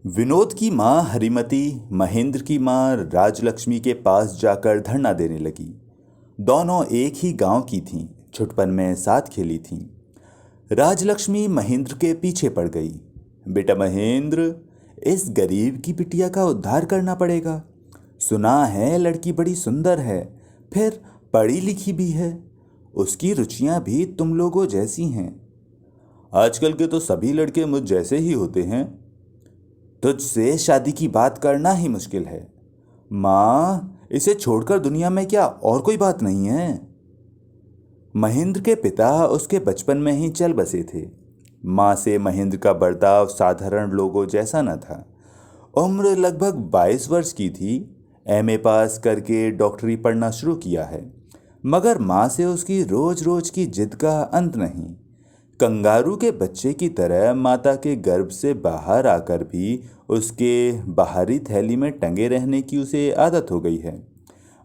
विनोद की माँ हरिमती महेंद्र की माँ राजलक्ष्मी के पास जाकर धरना देने लगी। दोनों एक ही गांव की थीं, छुटपन में साथ खेली थीं। राजलक्ष्मी महेंद्र के पीछे पड़ गई। बेटा महेंद्र, इस गरीब की बिटिया का उद्धार करना पड़ेगा। सुना है लड़की बड़ी सुंदर है, फिर पढ़ी लिखी भी है। उसकी रुचियां भी तुम लोगों जैसी हैं। आजकल के तो सभी लड़के मुझ जैसे ही होते हैं। तुझसे शादी की बात करना ही मुश्किल है। माँ, इसे छोड़कर दुनिया में क्या और कोई बात नहीं है? महेंद्र के पिता उसके बचपन में ही चल बसे थे। माँ से महेंद्र का बर्ताव साधारण लोगों जैसा न था। उम्र लगभग 22 वर्ष की थी। एमए पास करके डॉक्टरी पढ़ना शुरू किया है, मगर माँ से उसकी रोज रोज की जिद का अंत नहीं। कंगारू के बच्चे की तरह माता के गर्भ से बाहर आकर भी उसके बाहरी थैली में टंगे रहने की उसे आदत हो गई है।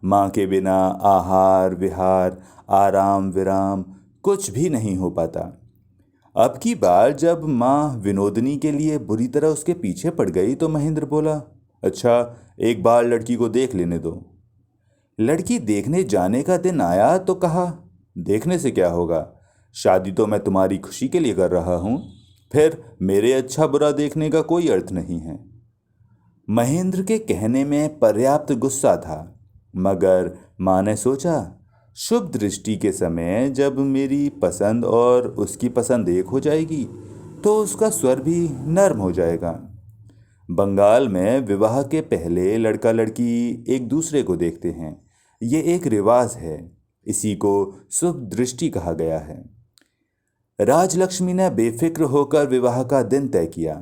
माँ के बिना आहार विहार आराम विराम कुछ भी नहीं हो पाता। अब की बार जब माँ विनोदनी के लिए बुरी तरह उसके पीछे पड़ गई तो महेंद्र बोला, अच्छा, एक बार लड़की को देख लेने दो। लड़की देखने जाने का दिन आया तो कहा, देखने से क्या होगा, शादी तो मैं तुम्हारी खुशी के लिए कर रहा हूँ, फिर मेरे अच्छा बुरा देखने का कोई अर्थ नहीं है। महेंद्र के कहने में पर्याप्त गुस्सा था, मगर माँ ने सोचा, शुभ दृष्टि के समय जब मेरी पसंद और उसकी पसंद एक हो जाएगी तो उसका स्वर भी नर्म हो जाएगा। बंगाल में विवाह के पहले लड़का लड़की एक दूसरे को देखते हैं। ये एक रिवाज है। इसी को शुभ दृष्टि कहा गया है। राजलक्ष्मी ने बेफिक्र होकर विवाह का दिन तय किया।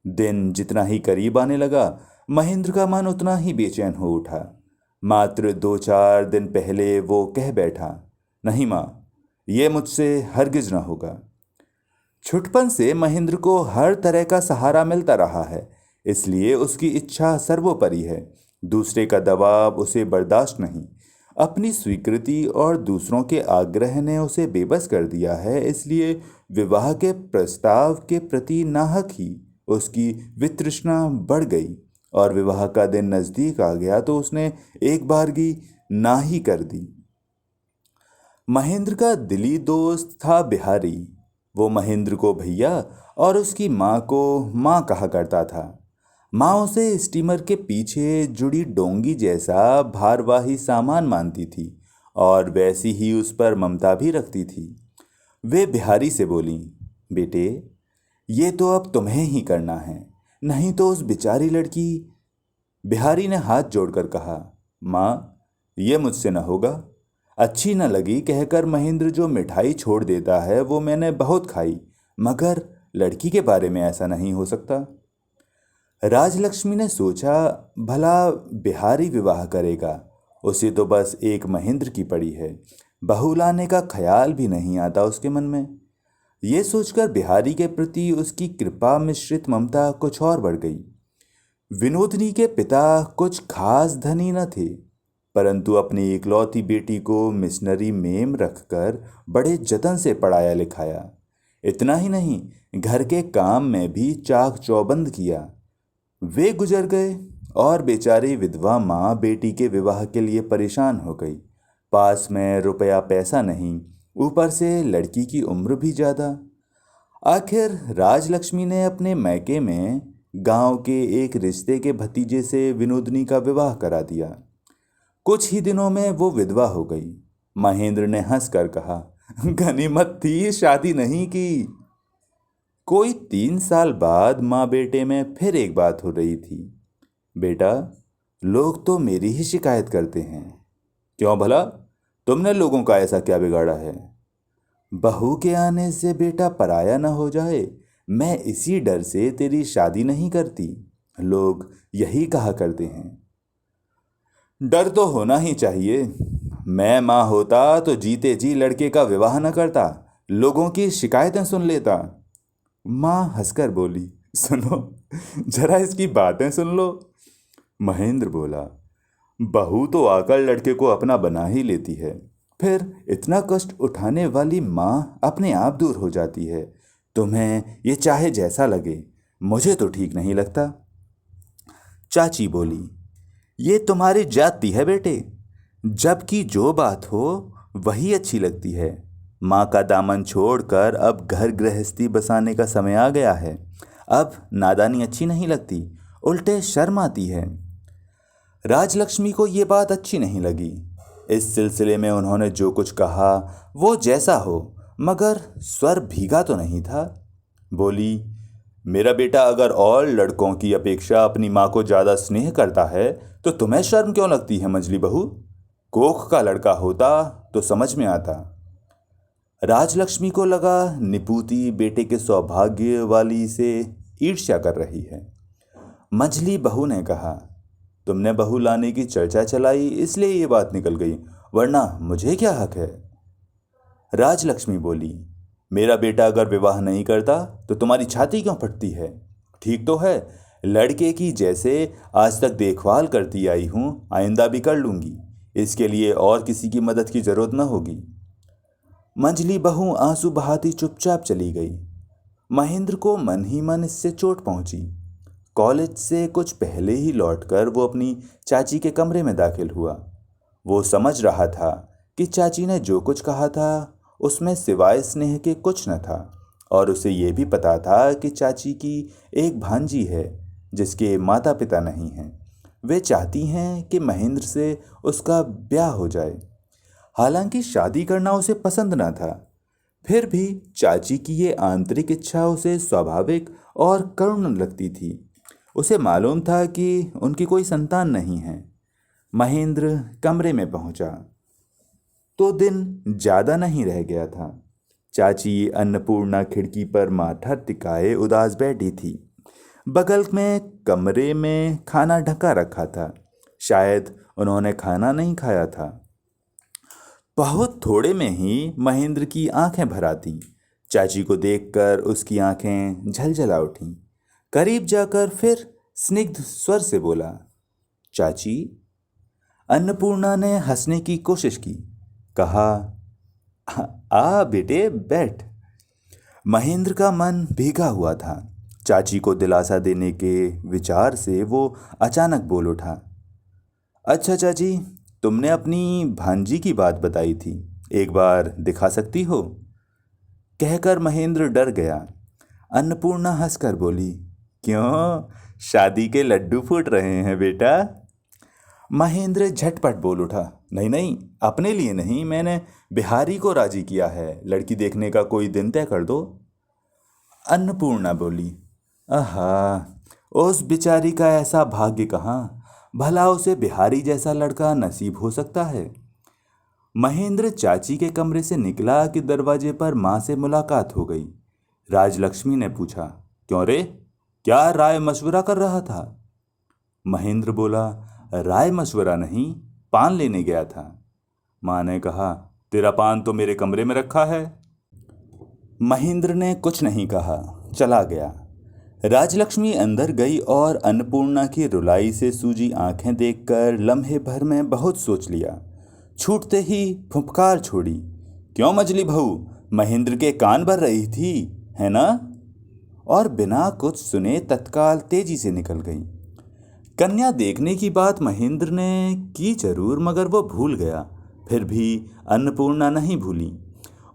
दिन जितना ही करीब आने लगा, महेंद्र का मन उतना ही बेचैन हो उठा। मात्र 2-4 दिन पहले वो कह बैठा, नहीं माँ, ये मुझसे हरगिज ना होगा। छुटपन से महेंद्र को हर तरह का सहारा मिलता रहा है, इसलिए उसकी इच्छा सर्वोपरि है। दूसरे का दबाव उसे बर्दाश्त नहीं। अपनी स्वीकृति और दूसरों के आग्रह ने उसे बेबस कर दिया है, इसलिए विवाह के प्रस्ताव के प्रति नाहक ही उसकी वितृष्णा बढ़ गई और विवाह का दिन नजदीक आ गया तो उसने एक बारगी ना ही कर दी। महेंद्र का दिली दोस्त था बिहारी। वो महेंद्र को भैया और उसकी माँ को माँ कहा करता था। माँ उसे स्टीमर के पीछे जुड़ी डोंगी जैसा भारवाही सामान मानती थी और वैसी ही उस पर ममता भी रखती थी। वे बिहारी से बोली, बेटे, ये तो अब तुम्हें ही करना है, नहीं तो उस बेचारी लड़की। बिहारी ने हाथ जोड़कर कहा, माँ, ये मुझसे न होगा। अच्छी न लगी कहकर महेंद्र जो मिठाई छोड़ देता है वो मैंने बहुत खाई, मगर लड़की के बारे में ऐसा नहीं हो सकता। राजलक्ष्मी ने सोचा, भला बिहारी विवाह करेगा, उसे तो बस एक महेंद्र की पड़ी है, बहू लाने का ख्याल भी नहीं आता उसके मन में। ये सोचकर बिहारी के प्रति उसकी कृपा मिश्रित ममता कुछ और बढ़ गई। विनोदनी के पिता कुछ खास धनी न थे, परंतु अपनी इकलौती बेटी को मिशनरी मेम रखकर बड़े जतन से पढ़ाया लिखाया। इतना ही नहीं, घर के काम में भी चाक चौबंद किया। वे गुजर गए और बेचारी विधवा माँ बेटी के विवाह के लिए परेशान हो गई। पास में रुपया पैसा नहीं, ऊपर से लड़की की उम्र भी ज़्यादा। आखिर राजलक्ष्मी ने अपने मैके में गांव के एक रिश्ते के भतीजे से विनोदनी का विवाह करा दिया। कुछ ही दिनों में वो विधवा हो गई। महेंद्र ने हंसकर कहा, गनीमत थी शादी नहीं की। कोई 3 साल बाद माँ बेटे में फिर एक बात हो रही थी। बेटा, लोग तो मेरी ही शिकायत करते हैं। क्यों भला? तुमने लोगों का ऐसा क्या बिगाड़ा है? बहू के आने से बेटा पराया ना हो जाए, मैं इसी डर से तेरी शादी नहीं करती। लोग यही कहा करते हैं। डर तो होना ही चाहिए। मैं माँ होता तो जीते जी लड़के का विवाह न करता, लोगों की शिकायतें सुन लेता। माँ हंसकर बोली, सुनो, जरा इसकी बातें सुन लो। महेंद्र बोला, बहू तो आकर लड़के को अपना बना ही लेती है, फिर इतना कष्ट उठाने वाली माँ अपने आप दूर हो जाती है। तुम्हें ये चाहे जैसा लगे, मुझे तो ठीक नहीं लगता। चाची बोली, ये तुम्हारी जाति है बेटे, जबकि जो बात हो वही अच्छी लगती है। माँ का दामन छोड़कर अब घर गृहस्थी बसाने का समय आ गया है। अब नादानी अच्छी नहीं लगती, उल्टे शर्म आती है। राजलक्ष्मी को ये बात अच्छी नहीं लगी। इस सिलसिले में उन्होंने जो कुछ कहा वो जैसा हो, मगर स्वर भीगा तो नहीं था। बोली, मेरा बेटा अगर और लड़कों की अपेक्षा अपनी माँ को ज़्यादा स्नेह करता है तो तुम्हें शर्म क्यों लगती है मंजली बहू? कोख का लड़का होता तो समझ में आता। राजलक्ष्मी को लगा निपुती बेटे के सौभाग्य वाली से ईर्ष्या कर रही है। मंजली बहू ने कहा, तुमने बहू लाने की चर्चा चलाई इसलिए ये बात निकल गई, वरना मुझे क्या हक है? राजलक्ष्मी बोली, मेरा बेटा अगर विवाह नहीं करता तो तुम्हारी छाती क्यों फटती है? ठीक तो है, लड़के की जैसे आज तक देखभाल करती आई हूँ आइंदा भी कर लूँगी। इसके लिए और किसी की मदद की जरूरत न होगी। मंजली बहू आंसू बहाती चुपचाप चली गई। महेंद्र को मन ही मन इससे चोट पहुंची। कॉलेज से कुछ पहले ही लौटकर वो अपनी चाची के कमरे में दाखिल हुआ। वो समझ रहा था कि चाची ने जो कुछ कहा था उसमें सिवाय स्नेह के कुछ न था, और उसे ये भी पता था कि चाची की एक भांजी है जिसके माता पिता नहीं हैं। वे चाहती हैं कि महेंद्र से उसका ब्याह हो जाए। हालांकि शादी करना उसे पसंद न था, फिर भी चाची की ये आंतरिक इच्छा उसे स्वाभाविक और करुण लगती थी। उसे मालूम था कि उनकी कोई संतान नहीं है। महेंद्र कमरे में पहुंचा तो दिन ज़्यादा नहीं रह गया था। चाची अन्नपूर्णा खिड़की पर माथा टिकाए उदास बैठी थी। बगल में कमरे में खाना ढका रखा था। शायद उन्होंने खाना नहीं खाया था। बहुत थोड़े में ही महेंद्र की आंखें भर आती। चाची को देखकर उसकी आंखें झलझला उठीं। करीब जाकर फिर स्निग्ध स्वर से बोला, चाची। अन्नपूर्णा ने हंसने की कोशिश की। कहा, आ बेटे बैठ। महेंद्र का मन भीगा हुआ था। चाची को दिलासा देने के विचार से वो अचानक बोल उठा, अच्छा चाची, तुमने अपनी भांजी की बात बताई थी, एक बार दिखा सकती हो? कहकर महेंद्र डर गया। अन्नपूर्णा हंसकर बोली, क्यों, शादी के लड्डू फूट रहे हैं बेटा? महेंद्र झटपट बोल उठा, नहीं नहीं, अपने लिए नहीं, मैंने बिहारी को राजी किया है, लड़की देखने का कोई दिन तय कर दो। अन्नपूर्णा बोली, आहा, उस बिचारी का ऐसा भाग्य कहाँ, भला उसे बिहारी जैसा लड़का नसीब हो सकता है। महेंद्र चाची के कमरे से निकला कि दरवाजे पर माँ से मुलाकात हो गई। राजलक्ष्मी ने पूछा, क्यों रे, क्या राय मशवरा कर रहा था? महेंद्र बोला, राय मशवरा नहीं, पान लेने गया था। माँ ने कहा, तेरा पान तो मेरे कमरे में रखा है। महेंद्र ने कुछ नहीं कहा, चला गया। राजलक्ष्मी अंदर गई और अन्नपूर्णा की रुलाई से सूजी आंखें देखकर लम्हे भर में बहुत सोच लिया। छूटते ही फुफकार छोड़ी, क्यों मजली बहू, महेंद्र के कान भर रही थी, है ना? और बिना कुछ सुने तत्काल तेजी से निकल गई। कन्या देखने की बात महेंद्र ने की जरूर, मगर वो भूल गया। फिर भी अन्नपूर्णा नहीं भूली।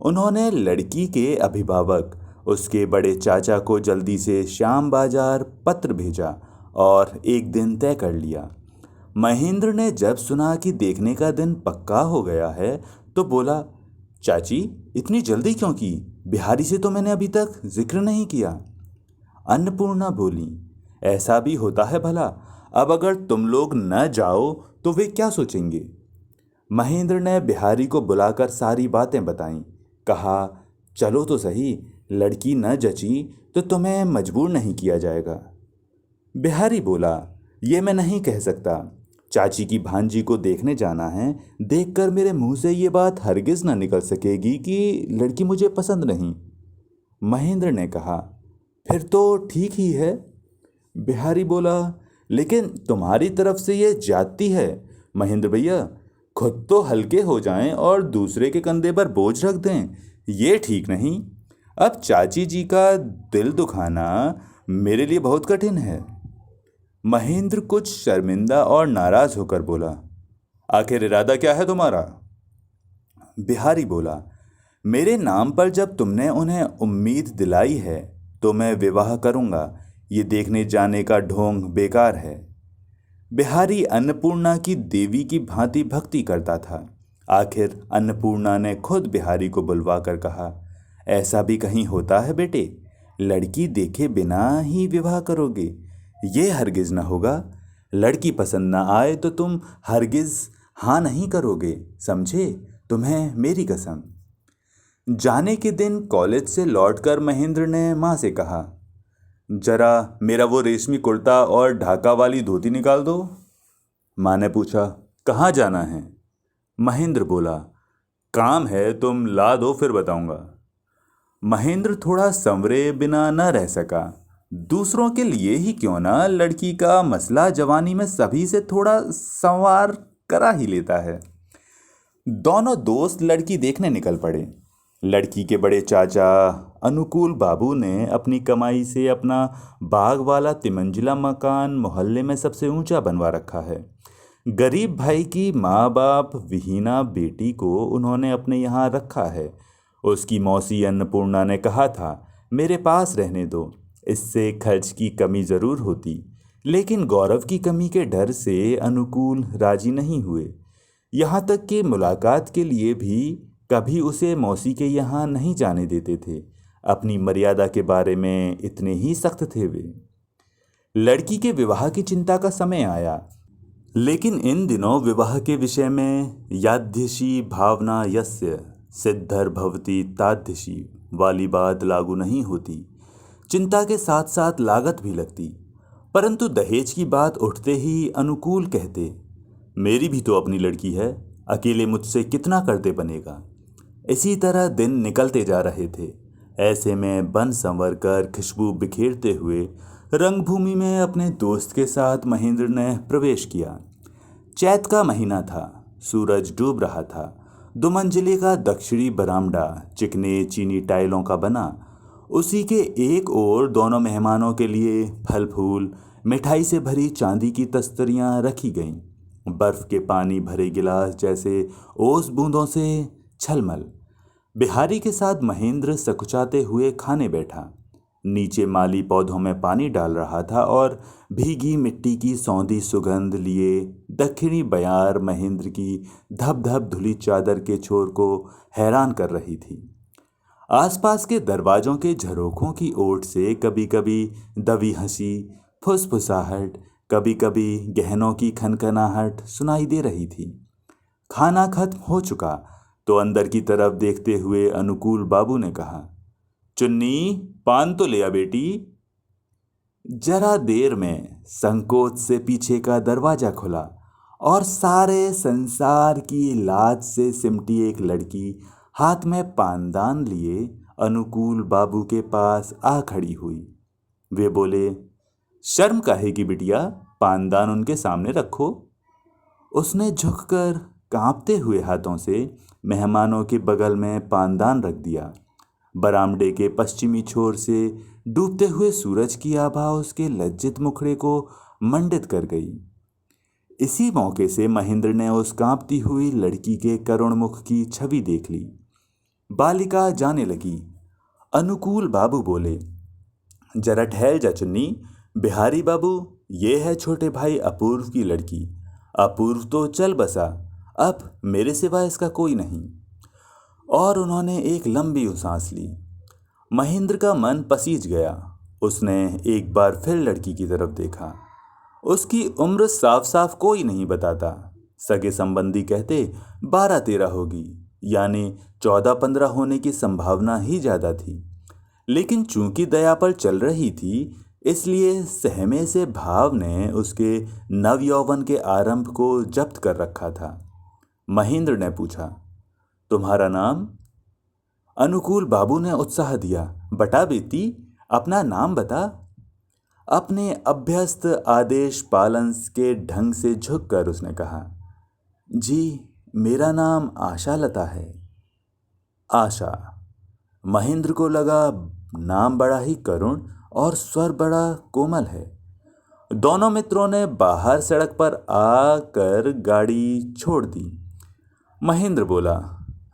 उन्होंने लड़की के अभिभावक उसके बड़े चाचा को जल्दी से श्याम बाजार पत्र भेजा और एक दिन तय कर लिया। महेंद्र ने जब सुना कि देखने का दिन पक्का हो गया है तो बोला, चाची, इतनी जल्दी क्यों की? बिहारी से तो मैंने अभी तक जिक्र नहीं किया। अन्नपूर्णा बोली, ऐसा भी होता है भला, अब अगर तुम लोग न जाओ तो वे क्या सोचेंगे? महेंद्र ने बिहारी को बुलाकर सारी बातें बताईं। कहा, चलो तो सही, लड़की न जची तो तुम्हें मजबूर नहीं किया जाएगा। बिहारी बोला, ये मैं नहीं कह सकता, चाची की भांजी को देखने जाना है, देखकर मेरे मुंह से ये बात हरगिज न निकल सकेगी कि लड़की मुझे पसंद नहीं। महेंद्र ने कहा, फिर तो ठीक ही है। बिहारी बोला, लेकिन तुम्हारी तरफ से ये जाती है। महेंद्र भैया, खुद तो हल्के हो जाएं और दूसरे के कंधे पर बोझ रख दें, ये ठीक नहीं। अब चाची जी का दिल दुखाना मेरे लिए बहुत कठिन है। महेंद्र कुछ शर्मिंदा और नाराज होकर बोला, आखिर इरादा क्या है तुम्हारा? बिहारी बोला, मेरे नाम पर जब तुमने उन्हें उम्मीद दिलाई है तो मैं विवाह करूंगा। ये देखने जाने का ढोंग बेकार है। बिहारी अन्नपूर्णा की देवी की भांति भक्ति करता था। आखिर अन्नपूर्णा ने खुद बिहारी को बुलवा कर कहा, ऐसा भी कहीं होता है बेटे? लड़की देखे बिना ही विवाह करोगे? ये हरगिज न होगा। लड़की पसंद न आए तो तुम हरगिज हाँ नहीं करोगे, समझे? तुम्हें मेरी कसम। जाने के दिन कॉलेज से लौटकर महेंद्र ने माँ से कहा, जरा मेरा वो रेशमी कुर्ता और ढाका वाली धोती निकाल दो। माँ ने पूछा, कहाँ जाना है? महेंद्र बोला, काम है, तुम ला दो फिर बताऊंगा। महेंद्र थोड़ा संवरे बिना न रह सका। दूसरों के लिए ही क्यों ना, लड़की का मसला जवानी में सभी से थोड़ा संवार करा ही लेता है। दोनों दोस्त लड़की देखने निकल पड़े। लड़की के बड़े चाचा अनुकूल बाबू ने अपनी कमाई से अपना बाग वाला तिमंजिला मकान मोहल्ले में सबसे ऊंचा बनवा रखा है। गरीब भाई की माँ बाप विहीना बेटी को उन्होंने अपने यहाँ रखा है। उसकी मौसी अन्नपूर्णा ने कहा था, मेरे पास रहने दो, इससे खर्च की कमी ज़रूर होती। लेकिन गौरव की कमी के डर से अनुकूल राजी नहीं हुए। यहाँ तक कि मुलाकात के लिए भी कभी उसे मौसी के यहाँ नहीं जाने देते थे। अपनी मर्यादा के बारे में इतने ही सख्त थे वे। लड़की के विवाह की चिंता का समय आया, लेकिन इन दिनों विवाह के विषय में यादृशी भावना यस्य सिद्धर्भवति तादृशी वाली बात लागू नहीं होती। चिंता के साथ साथ लागत भी लगती। परंतु दहेज की बात उठते ही अनुकूल कहते, मेरी भी तो अपनी लड़की है, अकेले मुझसे कितना करते बनेगा। इसी तरह दिन निकलते जा रहे थे। ऐसे में बन संवर कर खुशबू बिखेरते हुए रंगभूमि में अपने दोस्त के साथ महेंद्र ने प्रवेश किया। चैत का महीना था, सूरज डूब रहा था। दो मंजिले का दक्षिणी बरामदा चिकने चीनी टाइलों का बना। उसी के एक ओर दोनों मेहमानों के लिए फल फूल मिठाई से भरी चांदी की तस्तरियां रखी गईं। बर्फ के पानी भरे गिलास जैसे ओस बूंदों से छलमल। बिहारी के साथ महेंद्र सकुचाते हुए खाने बैठा। नीचे माली पौधों में पानी डाल रहा था और भीगी मिट्टी की सौंधी सुगंध लिए दक्षिणी बयार महेंद्र की धप धप धुली चादर के छोर को हैरान कर रही थी। आसपास के दरवाजों के झरोखों की ओट से कभी कभी दबी हंसी, फुसफुसाहट, कभी कभी गहनों की खनखनाहट सुनाई दे रही थी। खाना खत्म हो चुका तो अंदर की तरफ देखते हुए अनुकूल बाबू ने कहा, चुन्नी पान तो ले आ बेटी। जरा देर में संकोच से पीछे का दरवाजा खुला और सारे संसार की लाज से सिमटी एक लड़की हाथ में पानदान लिए अनुकूल बाबू के पास आ खड़ी हुई। वे बोले, शर्म काहे की बिटिया, पानदान उनके सामने रखो। उसने झुककर कांपते हुए हाथों से मेहमानों के बगल में पानदान रख दिया। बरामदे के पश्चिमी छोर से डूबते हुए सूरज की आभा उसके लज्जित मुखड़े को मंडित कर गई। इसी मौके से महेंद्र ने उस कांपती हुई लड़की के करुण मुख की छवि देख ली। बालिका जाने लगी। अनुकूल बाबू बोले, जरा ठहर जा चुन्नी। बिहारी बाबू, ये है छोटे भाई अपूर्व की लड़की। अपूर्व तो चल बसा, अब मेरे सिवा इसका कोई नहीं। और उन्होंने एक लंबी सांस ली। महेंद्र का मन पसीज गया। उसने एक बार फिर लड़की की तरफ देखा। उसकी उम्र साफ साफ कोई नहीं बताता। सगे संबंधी कहते 12-13 होगी, यानी 14-15 होने की संभावना ही ज़्यादा थी। लेकिन चूंकि दया पर चल रही थी, इसलिए सहमे से भाव ने उसके नवयौवन के आरंभ को जब्त कर रखा था। महेंद्र ने पूछा, तुम्हारा नाम? अनुकूल बाबू ने उत्साह दिया, बता बेटी, अपना नाम बता। अपने अभ्यस्त आदेश पालन के ढंग से झुककर उसने कहा, जी मेरा नाम आशा लता है। आशा। महेंद्र को लगा नाम बड़ा ही करुण और स्वर बड़ा कोमल है। दोनों मित्रों ने बाहर सड़क पर आकर गाड़ी छोड़ दी। महेंद्र बोला,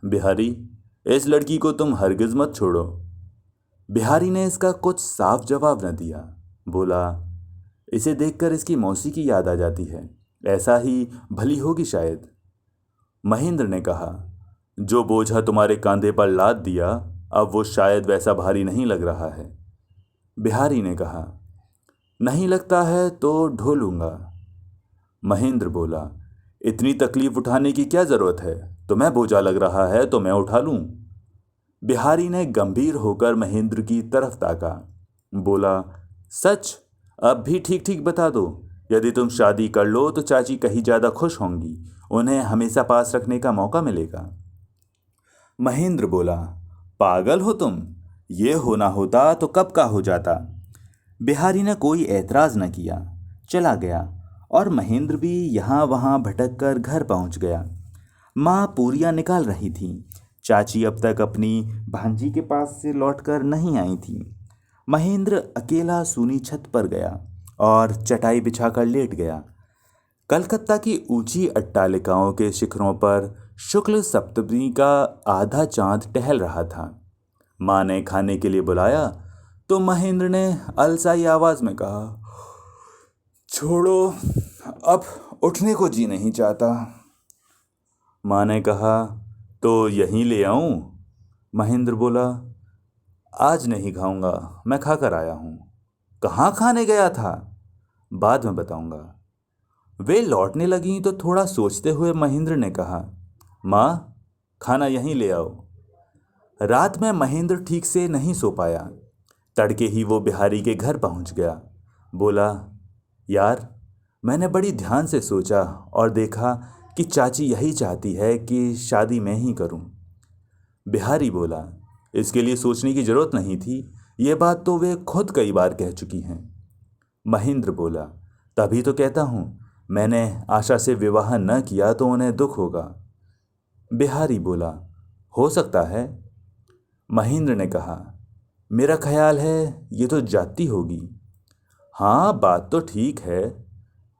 बिहारी, इस लड़की को तुम हरगिज मत छोड़ो। बिहारी ने इसका कुछ साफ जवाब न दिया। बोला, इसे देखकर इसकी मौसी की याद आ जाती है, ऐसा ही भली होगी शायद। महेंद्र ने कहा, जो बोझा तुम्हारे कांधे पर लाद दिया अब वो शायद वैसा भारी नहीं लग रहा है। बिहारी ने कहा, नहीं लगता है तो ढो लूंगा। महेंद्र बोला, इतनी तकलीफ उठाने की क्या जरूरत है, तुम्हें बोझा लग रहा है तो मैं उठा लूं। बिहारी ने गंभीर होकर महेंद्र की तरफ ताका। बोला, सच, अब भी ठीक ठीक बता दो। यदि तुम शादी कर लो तो चाची कहीं ज़्यादा खुश होंगी, उन्हें हमेशा पास रखने का मौका मिलेगा। महेंद्र बोला, पागल हो तुम, ये होना होता तो कब का हो जाता। बिहारी ने कोई ऐतराज़ न किया, चला गया और महेंद्र भी यहाँ वहाँ भटक कर घर पहुँच गया। माँ पूरियाँ निकाल रही थी। चाची अब तक अपनी भांजी के पास से लौटकर नहीं आई थी। महेंद्र अकेला सूनी छत पर गया और चटाई बिछाकर लेट गया। कलकत्ता की ऊंची अट्टालिकाओं के शिखरों पर शुक्ल सप्तमी का आधा चांद टहल रहा था। माँ ने खाने के लिए बुलाया तो महेंद्र ने अलसाई आवाज में कहा, छोड़ो, अब उठने को जी नहीं चाहता। माँ ने कहा, तो यहीं ले आऊं? महेंद्र बोला, आज नहीं खाऊंगा, मैं खाकर आया हूं। कहाँ खाने गया था? बाद में बताऊंगा। वे लौटने लगी तो थोड़ा सोचते हुए महेंद्र ने कहा, माँ, खाना यहीं ले आओ। रात में महेंद्र ठीक से नहीं सो पाया। तड़के ही वो बिहारी के घर पहुंच गया। बोला, यार, मैंने बड़ी ध्यान से सोचा और देखा कि चाची यही चाहती है कि शादी मैं ही करूं। बिहारी बोला, इसके लिए सोचने की जरूरत नहीं थी, ये बात तो वे खुद कई बार कह चुकी हैं। महेंद्र बोला, तभी तो कहता हूं, मैंने आशा से विवाह न किया तो उन्हें दुख होगा। बिहारी बोला, हो सकता है। महेंद्र ने कहा, मेरा ख्याल है ये तो जाती होगी। हाँ, बात तो ठीक है।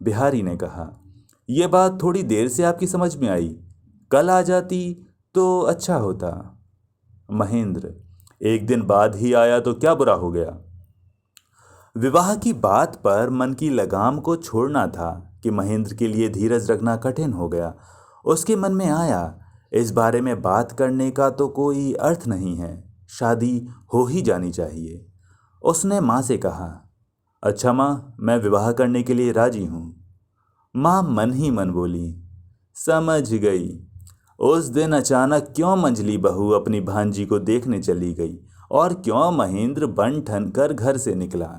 बिहारी ने कहा, यह बात थोड़ी देर से आपकी समझ में आई, कल आ जाती तो अच्छा होता। महेंद्र, एक दिन बाद ही आया तो क्या बुरा हो गया। विवाह की बात पर मन की लगाम को छोड़ना था कि महेंद्र के लिए धीरज रखना कठिन हो गया। उसके मन में आया, इस बारे में बात करने का तो कोई अर्थ नहीं है, शादी हो ही जानी चाहिए। उसने माँ से कहा, अच्छा माँ, मैं विवाह करने के लिए राजी हूँ। माँ मन ही मन बोली, समझ गई। उस दिन अचानक क्यों मंझली बहू अपनी भांजी को देखने चली गई और क्यों महेंद्र बन ठन कर घर से निकला।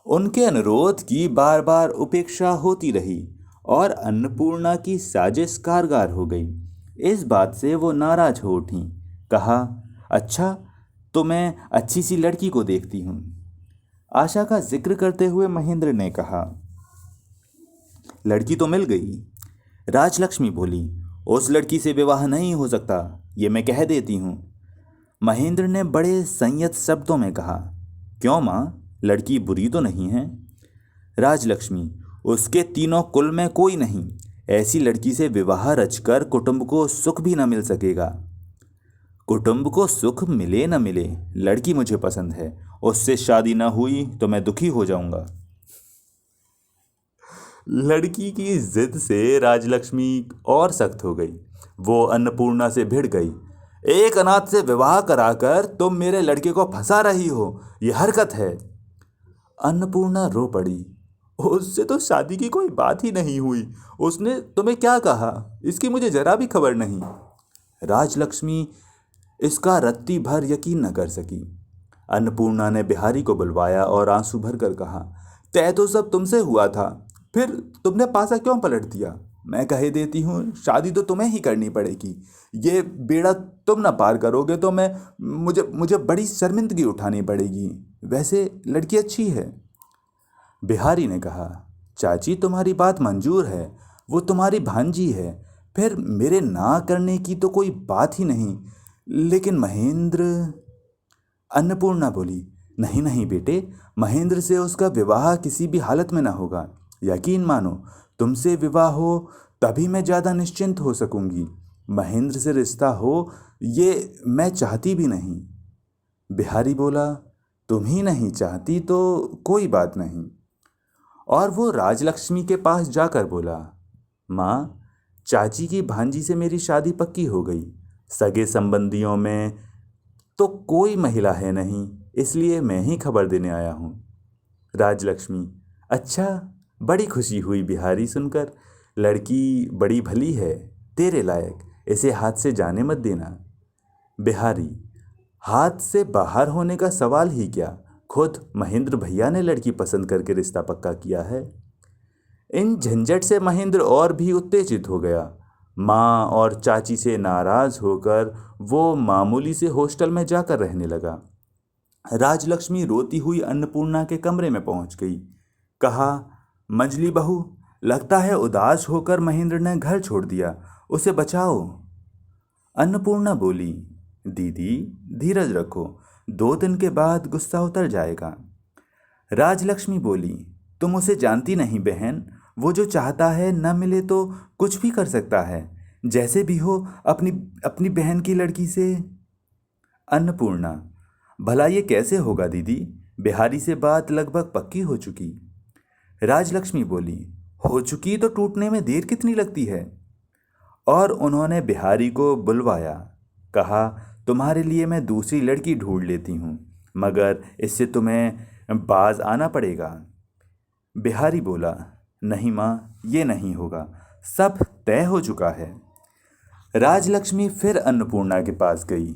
उनके अनुरोध की बार बार उपेक्षा होती रही और अन्नपूर्णा की साजिश कारगर हो गई। इस बात से वो नाराज हो उठी। कहा, अच्छा, तो मैं अच्छी सी लड़की को देखती हूँ। आशा का जिक्र करते हुए महेंद्र ने कहा, लड़की तो मिल गई। राजलक्ष्मी बोली, उस लड़की से विवाह नहीं हो सकता, ये मैं कह देती हूँ। महेंद्र ने बड़े संयत शब्दों में कहा, क्यों माँ, लड़की बुरी तो नहीं है। राजलक्ष्मी, उसके तीनों कुल में कोई नहीं, ऐसी लड़की से विवाह रचकर कुटुंब को सुख भी न मिल सकेगा। कुटुंब को सुख मिले न मिले, लड़की मुझे पसंद है, उससे शादी न हुई तो मैं दुखी हो जाऊंगा। लड़की की जिद से राजलक्ष्मी और सख्त हो गई। वो अन्नपूर्णा से भिड़ गई। एक अनाथ से विवाह कराकर तुम मेरे लड़के को फंसा रही हो, यह हरकत है। अन्नपूर्णा रो पड़ी, उससे तो शादी की कोई बात ही नहीं हुई, उसने तुम्हें क्या कहा इसकी मुझे जरा भी खबर नहीं। राजलक्ष्मी इसका रत्ती भर यकीन न कर सकी। अन्नपूर्णा ने बिहारी को बुलवाया और आंसू भरकर कहा, तय तो सब तुमसे हुआ था, फिर तुमने पासा क्यों पलट दिया। मैं कह देती हूँ, शादी तो तुम्हें ही करनी पड़ेगी। ये बेड़ा तुम ना पार करोगे तो मुझे बड़ी शर्मिंदगी उठानी पड़ेगी। वैसे लड़की अच्छी है। बिहारी ने कहा, चाची तुम्हारी बात मंजूर है, वो तुम्हारी भांजी है, फिर मेरे ना करने की तो कोई बात ही नहीं। लेकिन महेंद्र। अन्नपूर्णा बोली, नहीं नहीं बेटे, महेंद्र से उसका विवाह किसी भी हालत में ना होगा। यकीन मानो, तुमसे विवाह हो तभी मैं ज़्यादा निश्चिंत हो सकूंगी। महेंद्र से रिश्ता हो ये मैं चाहती भी नहीं। बिहारी बोला, तुम ही नहीं चाहती तो कोई बात नहीं। और वो राजलक्ष्मी के पास जाकर बोला, माँ, चाची की भांजी से मेरी शादी पक्की हो गई। सगे संबंधियों में तो कोई महिला है नहीं, इसलिए मैं ही खबर देने आया हूँ। राजलक्ष्मी, अच्छा, बड़ी खुशी हुई बिहारी सुनकर। लड़की बड़ी भली है, तेरे लायक, इसे हाथ से जाने मत देना। बिहारी, हाथ से बाहर होने का सवाल ही क्या, खुद महेंद्र भैया ने लड़की पसंद करके रिश्ता पक्का किया है। इन झंझट से महेंद्र और भी उत्तेजित हो गया। माँ और चाची से नाराज होकर वो मामूली से हॉस्टल में जाकर रहने लगा। राजलक्ष्मी रोती हुई अन्नपूर्णा के कमरे में पहुंच गई। कहा, मंजली बहू, लगता है उदास होकर महेंद्र ने घर छोड़ दिया, उसे बचाओ। अन्नपूर्णा बोली, दीदी धीरज रखो, 2 दिन के बाद गुस्सा उतर जाएगा। राजलक्ष्मी बोली, तुम उसे जानती नहीं बहन, वो जो चाहता है न मिले तो कुछ भी कर सकता है, जैसे भी हो अपनी अपनी बहन की लड़की से। अन्नपूर्णा, भला ये कैसे होगा दीदी, बिहारी से बात लगभग पक्की हो चुकी। राजलक्ष्मी बोली, हो चुकी तो टूटने में देर कितनी लगती है। और उन्होंने बिहारी को बुलवाया। कहा, तुम्हारे लिए मैं दूसरी लड़की ढूंढ लेती हूँ, मगर इससे तुम्हें बाज आना पड़ेगा। बिहारी बोला, नहीं माँ, ये नहीं होगा, सब तय हो चुका है। राजलक्ष्मी फिर अन्नपूर्णा के पास गई।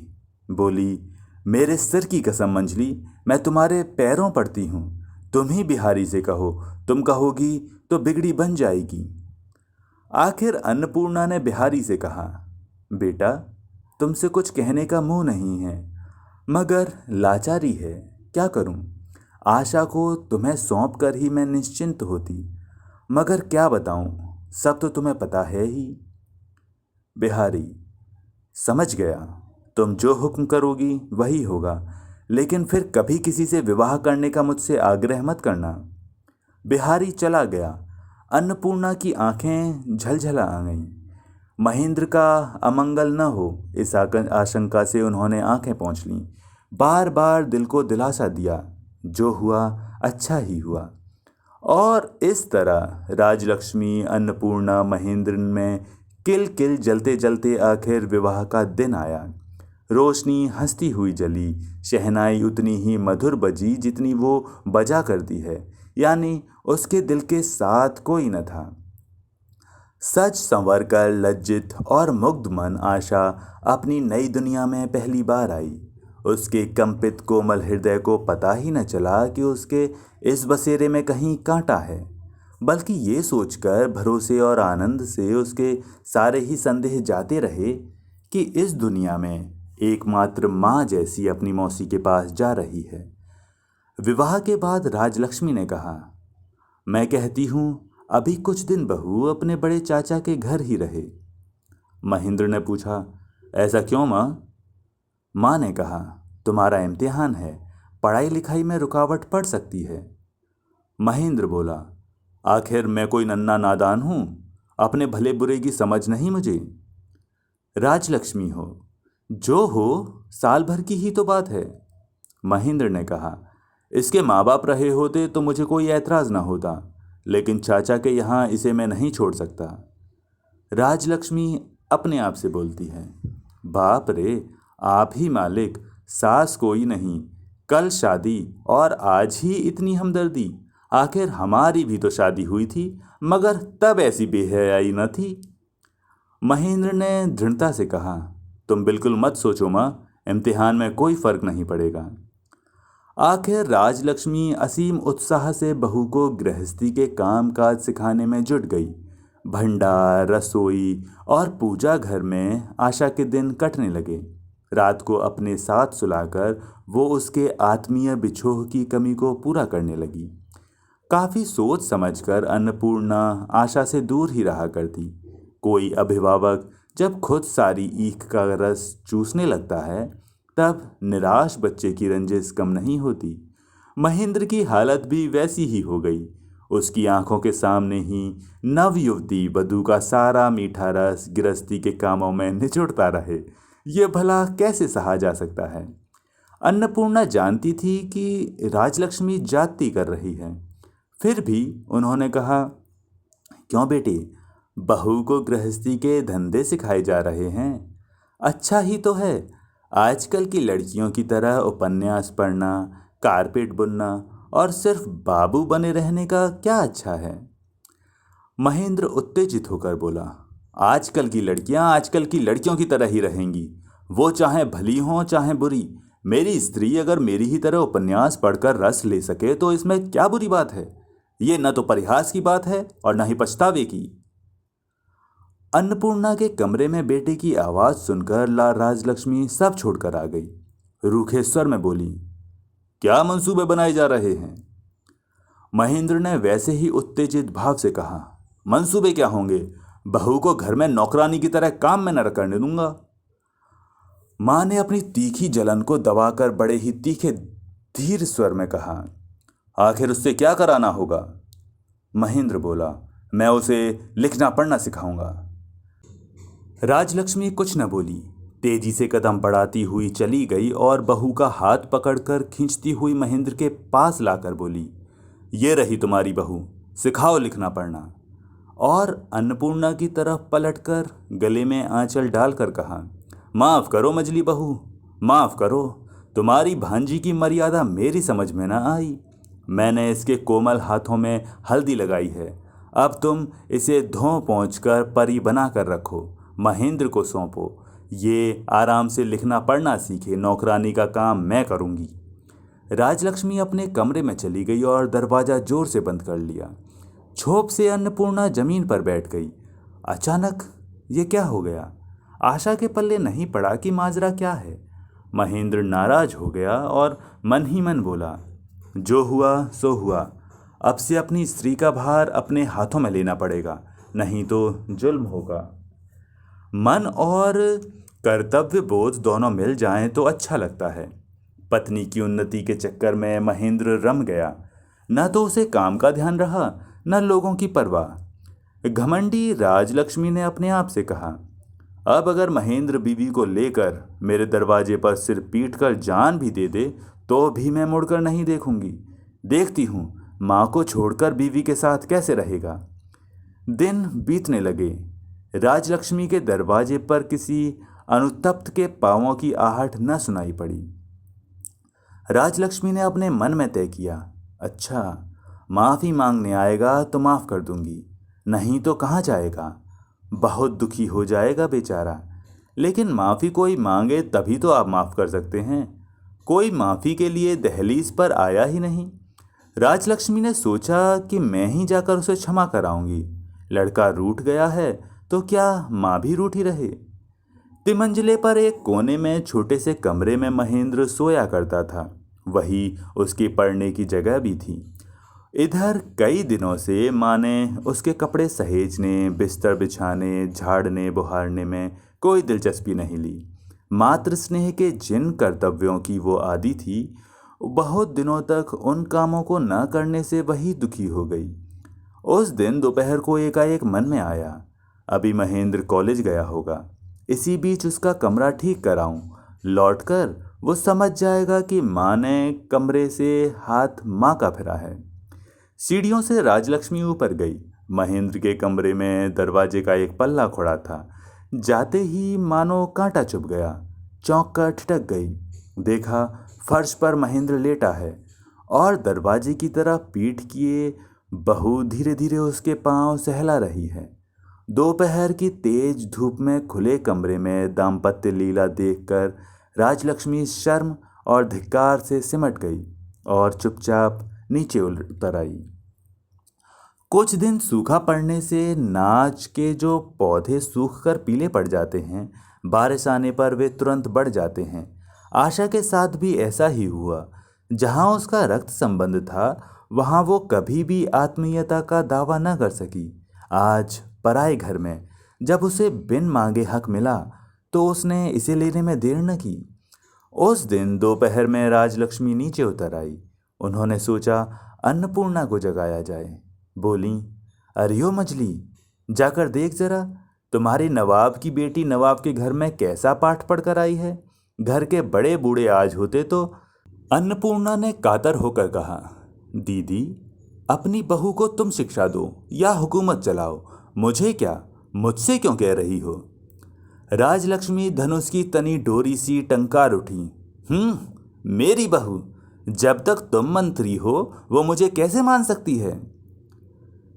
बोली, मेरे सिर की कसम मंजली, मैं तुम्हारे पैरों पड़ती हूँ, तुम ही बिहारी से कहो, तुम कहोगी तो बिगड़ी बन जाएगी। आखिर अन्नपूर्णा ने बिहारी से कहा, बेटा, तुमसे कुछ कहने का मुंह नहीं है, मगर लाचारी है, क्या करूं। आशा को तुम्हें सौंप कर ही मैं निश्चिंत होती, मगर क्या बताऊं, सब तो तुम्हें पता है ही। बिहारी, समझ गया, तुम जो हुक्म करोगी वही होगा, लेकिन फिर कभी किसी से विवाह करने का मुझसे आग्रह मत करना। बिहारी चला गया। अन्नपूर्णा की आंखें झलझला आ गईं। महेंद्र का अमंगल न हो, इस आशंका से उन्होंने आंखें पोंछ लीं। बार बार दिल को दिलासा दिया, जो हुआ अच्छा ही हुआ। और इस तरह राजलक्ष्मी, अन्नपूर्णा, महेंद्र में किल किल जलते जलते आखिर विवाह का दिन आया। रोशनी हंसती हुई जली, शहनाई उतनी ही मधुर बजी जितनी वो बजा करती है, यानी उसके दिल के साथ कोई न था। सच संवर कर लज्जित और मुग्ध मन आशा अपनी नई दुनिया में पहली बार आई। उसके कंपित कोमल हृदय को पता ही न चला कि उसके इस बसेरे में कहीं कांटा है, बल्कि ये सोचकर भरोसे और आनंद से उसके सारे ही संदेह जाते रहे कि इस दुनिया में एकमात्र माँ जैसी अपनी मौसी के पास जा रही है। विवाह के बाद राजलक्ष्मी ने कहा, मैं कहती हूँ अभी कुछ दिन बहू अपने बड़े चाचा के घर ही रहे। महेंद्र ने पूछा, ऐसा क्यों माँ? माँ ने कहा, तुम्हारा इम्तिहान है, पढ़ाई लिखाई में रुकावट पड़ सकती है। महेंद्र बोला, आखिर मैं कोई नन्हा नादान हूँ, अपने भले बुरे की समझ नहीं मुझे। राजलक्ष्मी, जो हो, साल भर की ही तो बात है। महेंद्र ने कहा, इसके माँ बाप रहे होते तो मुझे कोई ऐतराज़ ना होता, लेकिन चाचा के यहाँ इसे मैं नहीं छोड़ सकता। राजलक्ष्मी अपने आप से बोलती है, बाप रे, आप ही मालिक, सास कोई नहीं, कल शादी और आज ही इतनी हमदर्दी। आखिर हमारी भी तो शादी हुई थी, मगर तब ऐसी बेहयाई न थी। महेंद्र ने दृढ़ता से कहा, तुम बिल्कुल मत सोचो माँ, इम्तिहान में कोई फर्क नहीं पड़ेगा। आखिर राजलक्ष्मी असीम उत्साह से बहू को गृहस्थी के काम काज सिखाने में जुट गई। भंडार, रसोई और पूजा घर में आशा के दिन कटने लगे। रात को अपने साथ सुलाकर वो उसके आत्मीय बिछोह की कमी को पूरा करने लगी। काफ़ी सोच समझकर अन्नपूर्णा आशा से दूर ही रहा करती। कोई अभिभावक जब खुद सारी ईख का रस चूसने लगता है, तब निराश बच्चे की रंजिश कम नहीं होती। महेंद्र की हालत भी वैसी ही हो गई। उसकी आंखों के सामने ही नव युवती वधू का सारा मीठा रस गृहस्थी के कामों में निचुड़ता रहे। ये भला कैसे सहा जा सकता है। अन्नपूर्णा जानती थी कि राजलक्ष्मी जाति कर रही है, फिर भी उन्होंने कहा, क्यों बेटी, बहू को गृहस्थी के धंधे सिखाए जा रहे हैं? अच्छा ही तो है। आजकल की लड़कियों की तरह उपन्यास पढ़ना, कारपेट बुनना और सिर्फ बाबू बने रहने का क्या अच्छा है। महेंद्र उत्तेजित होकर बोला, आजकल की लड़कियां आजकल की लड़कियों की तरह ही रहेंगी, वो चाहे भली हों चाहे बुरी। मेरी स्त्री अगर मेरी ही तरह उपन्यास पढ़कर रस ले सके तो इसमें क्या बुरी बात है। ये न तो परिहास की बात है और न ही पछतावे की। अन्नपूर्णा के कमरे में बेटे की आवाज सुनकर राजलक्ष्मी सब छोड़कर आ गई। रूखे स्वर में बोली, क्या मंसूबे बनाए जा रहे हैं? महेंद्र ने वैसे ही उत्तेजित भाव से कहा, मंसूबे क्या होंगे, बहू को घर में नौकरानी की तरह काम में न करने दूंगा। मां ने अपनी तीखी जलन को दबाकर बड़े ही तीखे धीर स्वर में कहा, आखिर उससे क्या कराना होगा? महेंद्र बोला, मैं उसे लिखना पढ़ना सिखाऊंगा। राजलक्ष्मी कुछ न बोली, तेजी से कदम बढ़ाती हुई चली गई और बहू का हाथ पकड़कर खींचती हुई महेंद्र के पास लाकर बोली, ये रही तुम्हारी बहू, सिखाओ लिखना पढ़ना। और अन्नपूर्णा की तरफ पलटकर गले में आंचल डालकर कहा, माफ करो मजली बहू, माफ करो, तुम्हारी भांजी की मर्यादा मेरी समझ में ना आई। मैंने इसके कोमल हाथों में हल्दी लगाई है, अब तुम इसे धो पोंछ कर परी बना कर रखो, महेंद्र को सौंपो, ये आराम से लिखना पढ़ना सीखे, नौकरानी का काम मैं करूंगी। राजलक्ष्मी अपने कमरे में चली गई और दरवाजा जोर से बंद कर लिया। छोप से अन्नपूर्णा जमीन पर बैठ गई। अचानक ये क्या हो गया? आशा के पल्ले नहीं पड़ा कि माजरा क्या है। महेंद्र नाराज हो गया और मन ही मन बोला, जो हुआ सो हुआ, अब से अपनी स्त्री का भार अपने हाथों में लेना पड़ेगा, नहीं तो जुल्म होगा। मन और कर्तव्य बोध दोनों मिल जाएं तो अच्छा लगता है। पत्नी की उन्नति के चक्कर में महेंद्र रम गया। न तो उसे काम का ध्यान रहा, न लोगों की परवाह। घमंडी राजलक्ष्मी ने अपने आप से कहा, अब अगर महेंद्र बीवी को लेकर मेरे दरवाजे पर सिर पीट कर जान भी दे दे तो भी मैं मुड़कर नहीं देखूंगी। देखती हूँ माँ को छोड़कर बीवी के साथ कैसे रहेगा। दिन बीतने लगे। राजलक्ष्मी के दरवाजे पर किसी अनुतप्त के पांवों की आहट न सुनाई पड़ी। राजलक्ष्मी ने अपने मन में तय किया, अच्छा, माफ़ी मांगने आएगा तो माफ़ कर दूंगी, नहीं तो कहाँ जाएगा, बहुत दुखी हो जाएगा बेचारा। लेकिन माफ़ी कोई मांगे तभी तो आप माफ़ कर सकते हैं। कोई माफ़ी के लिए दहलीज पर आया ही नहीं। राजलक्ष्मी ने सोचा कि मैं ही जाकर उसे क्षमा कराऊंगी। लड़का रूठ गया है तो क्या माँ भी रूठी रहे। तिमंजले पर एक कोने में छोटे से कमरे में महेंद्र सोया करता था। वही उसकी पढ़ने की जगह भी थी। इधर कई दिनों से माँ ने उसके कपड़े सहेजने, बिस्तर बिछाने, झाड़ने बुहारने में कोई दिलचस्पी नहीं ली। मातृ स्नेह के जिन कर्तव्यों की वो आदी थी, बहुत दिनों तक उन कामों को न करने से वही दुखी हो गई। उस दिन दोपहर को एकाएक मन में आया, अभी महेंद्र कॉलेज गया होगा, इसी बीच उसका कमरा ठीक कराऊं। लौटकर वो समझ जाएगा कि माँ ने कमरे से हाथ माँ का फिरा है। सीढ़ियों से राजलक्ष्मी ऊपर गई। महेंद्र के कमरे में दरवाजे का एक पल्ला खुड़ा था। जाते ही मानो कांटा चुभ गया। चौंक कर ठिठक गई। देखा फर्श पर महेंद्र लेटा है और दरवाजे की तरफ पीठ किए बहू धीरे धीरे उसके पांव सहला रही है। दोपहर की तेज धूप में खुले कमरे में दाम्पत्य लीला देखकर राजलक्ष्मी शर्म और धिक्कार से सिमट गई और चुपचाप नीचे उतर आई। कुछ दिन सूखा पड़ने से नाच के जो पौधे सूख कर पीले पड़ जाते हैं, बारिश आने पर वे तुरंत बढ़ जाते हैं। आशा के साथ भी ऐसा ही हुआ। जहाँ उसका रक्त संबंध था वहाँ वो कभी भी आत्मीयता का दावा न कर सकी। आज पराए घर में जब उसे बिन मांगे हक मिला तो उसने इसे लेने में देर न की। उस दिन दोपहर में राजलक्ष्मी नीचे उतर आई। उन्होंने सोचा अन्नपूर्णा को जगाया जाए। बोली, अरे ओ मजली, जाकर देख जरा, तुम्हारी नवाब की बेटी नवाब के घर में कैसा पाठ पढ़कर आई है। घर के बड़े बूढ़े आज होते तो। अन्नपूर्णा ने कातर होकर कहा, दीदी, अपनी बहू को तुम शिक्षा दो या हुकूमत चलाओ, मुझे क्या, मुझसे क्यों कह रही हो। राजलक्ष्मी धनुष की तनी डोरी सी टंकार उठी। मेरी बहू, जब तक तुम मंत्री हो वो मुझे कैसे मान सकती है।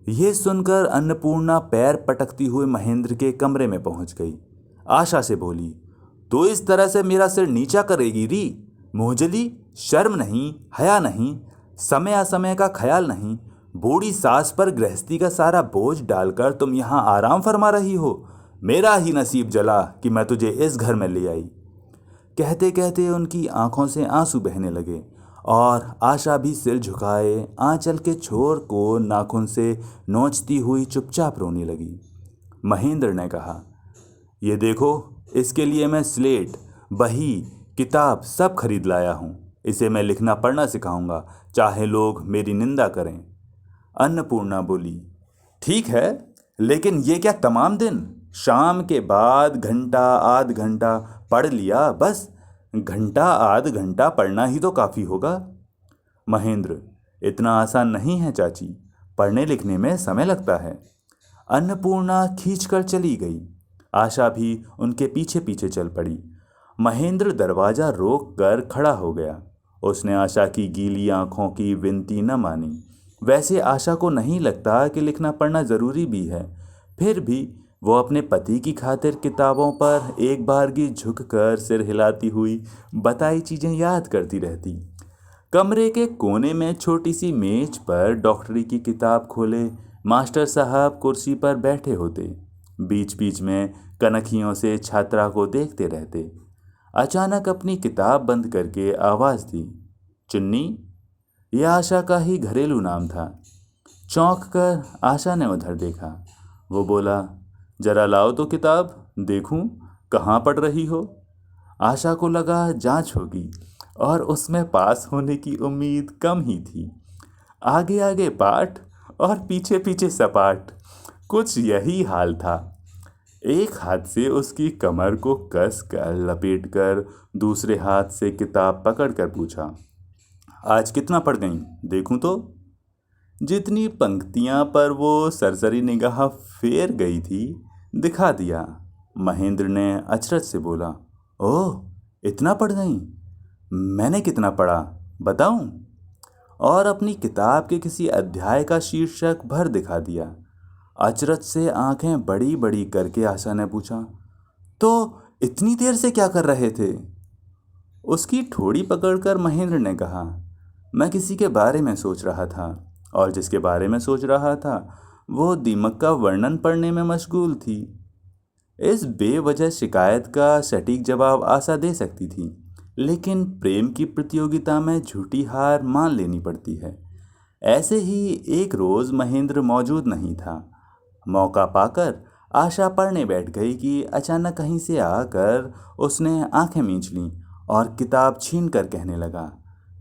यह सुनकर अन्नपूर्णा पैर पटकती हुए महेंद्र के कमरे में पहुंच गई। आशा से बोली, तो इस तरह से मेरा सिर नीचा करेगी री। मोहजली, शर्म नहीं, हया नहीं, समय असमय का ख्याल नहीं। बूढ़ी सास पर गृहस्थी का सारा बोझ डालकर तुम यहाँ आराम फरमा रही हो। मेरा ही नसीब जला कि मैं तुझे इस घर में ले आई। कहते कहते उनकी आंखों से आंसू बहने लगे और आशा भी सिर झुकाए आंचल के छोर को नाखून से नोचती हुई चुपचाप रोने लगी। महेंद्र ने कहा, ये देखो, इसके लिए मैं स्लेट, बही, किताब सब खरीद लाया हूँ। इसे मैं लिखना पढ़ना सिखाऊंगा, चाहे लोग मेरी निंदा करें। अन्नपूर्णा बोली, ठीक है, लेकिन ये क्या तमाम दिन? शाम के बाद घंटा आध घंटा पढ़ लिया बस। घंटा आध घंटा पढ़ना ही तो काफ़ी होगा। महेंद्र, इतना आसान नहीं है चाची, पढ़ने लिखने में समय लगता है। अन्नपूर्णा खींचकर चली गई। आशा भी उनके पीछे पीछे चल पड़ी। महेंद्र दरवाज़ा रोक कर खड़ा हो गया। उसने आशा की गीली आंखों की विनती न मानी। वैसे आशा को नहीं लगता कि लिखना पढ़ना ज़रूरी भी है, फिर भी वो अपने पति की खातिर किताबों पर एक बारगी झुककर सिर हिलाती हुई बताई चीज़ें याद करती रहती। कमरे के कोने में छोटी सी मेज पर डॉक्टरी की किताब खोले मास्टर साहब कुर्सी पर बैठे होते। बीच बीच में कनखियों से छात्रा को देखते रहते। अचानक अपनी किताब बंद करके आवाज़ दी, चुन्नी। यह आशा का ही घरेलू नाम था। चौंक कर आशा ने उधर देखा। वो बोला, जरा लाओ तो किताब, देखूं कहाँ पढ़ रही हो। आशा को लगा जांच होगी और उसमें पास होने की उम्मीद कम ही थी। आगे आगे पाठ और पीछे पीछे सपाट, कुछ यही हाल था। एक हाथ से उसकी कमर को कस कर लपेट कर दूसरे हाथ से किताब पकड़ कर पूछा, आज कितना पढ़ गई, देखूं तो। जितनी पंक्तियां पर वो सरसरी निगाह फेर गई थी दिखा दिया। महेंद्र ने अचरज से बोला, ओह, इतना पढ़ गई? मैंने कितना पढ़ा बताऊं? और अपनी किताब के किसी अध्याय का शीर्षक भर दिखा दिया। अचरज से आंखें बड़ी बड़ी करके आशा ने पूछा, तो इतनी देर से क्या कर रहे थे? उसकी ठोड़ी पकड़कर महेंद्र ने कहा, मैं किसी के बारे में सोच रहा था, और जिसके बारे में सोच रहा था वो दीमक का वर्णन पढ़ने में मशगूल थी। इस बेवजह शिकायत का सटीक जवाब आशा दे सकती थी, लेकिन प्रेम की प्रतियोगिता में झूठी हार मान लेनी पड़ती है। ऐसे ही एक रोज़ महेंद्र मौजूद नहीं था। मौका पाकर आशा पढ़ने बैठ गई कि अचानक कहीं से आकर उसने आंखें मींच लीं और किताब छीन कर कहने लगा,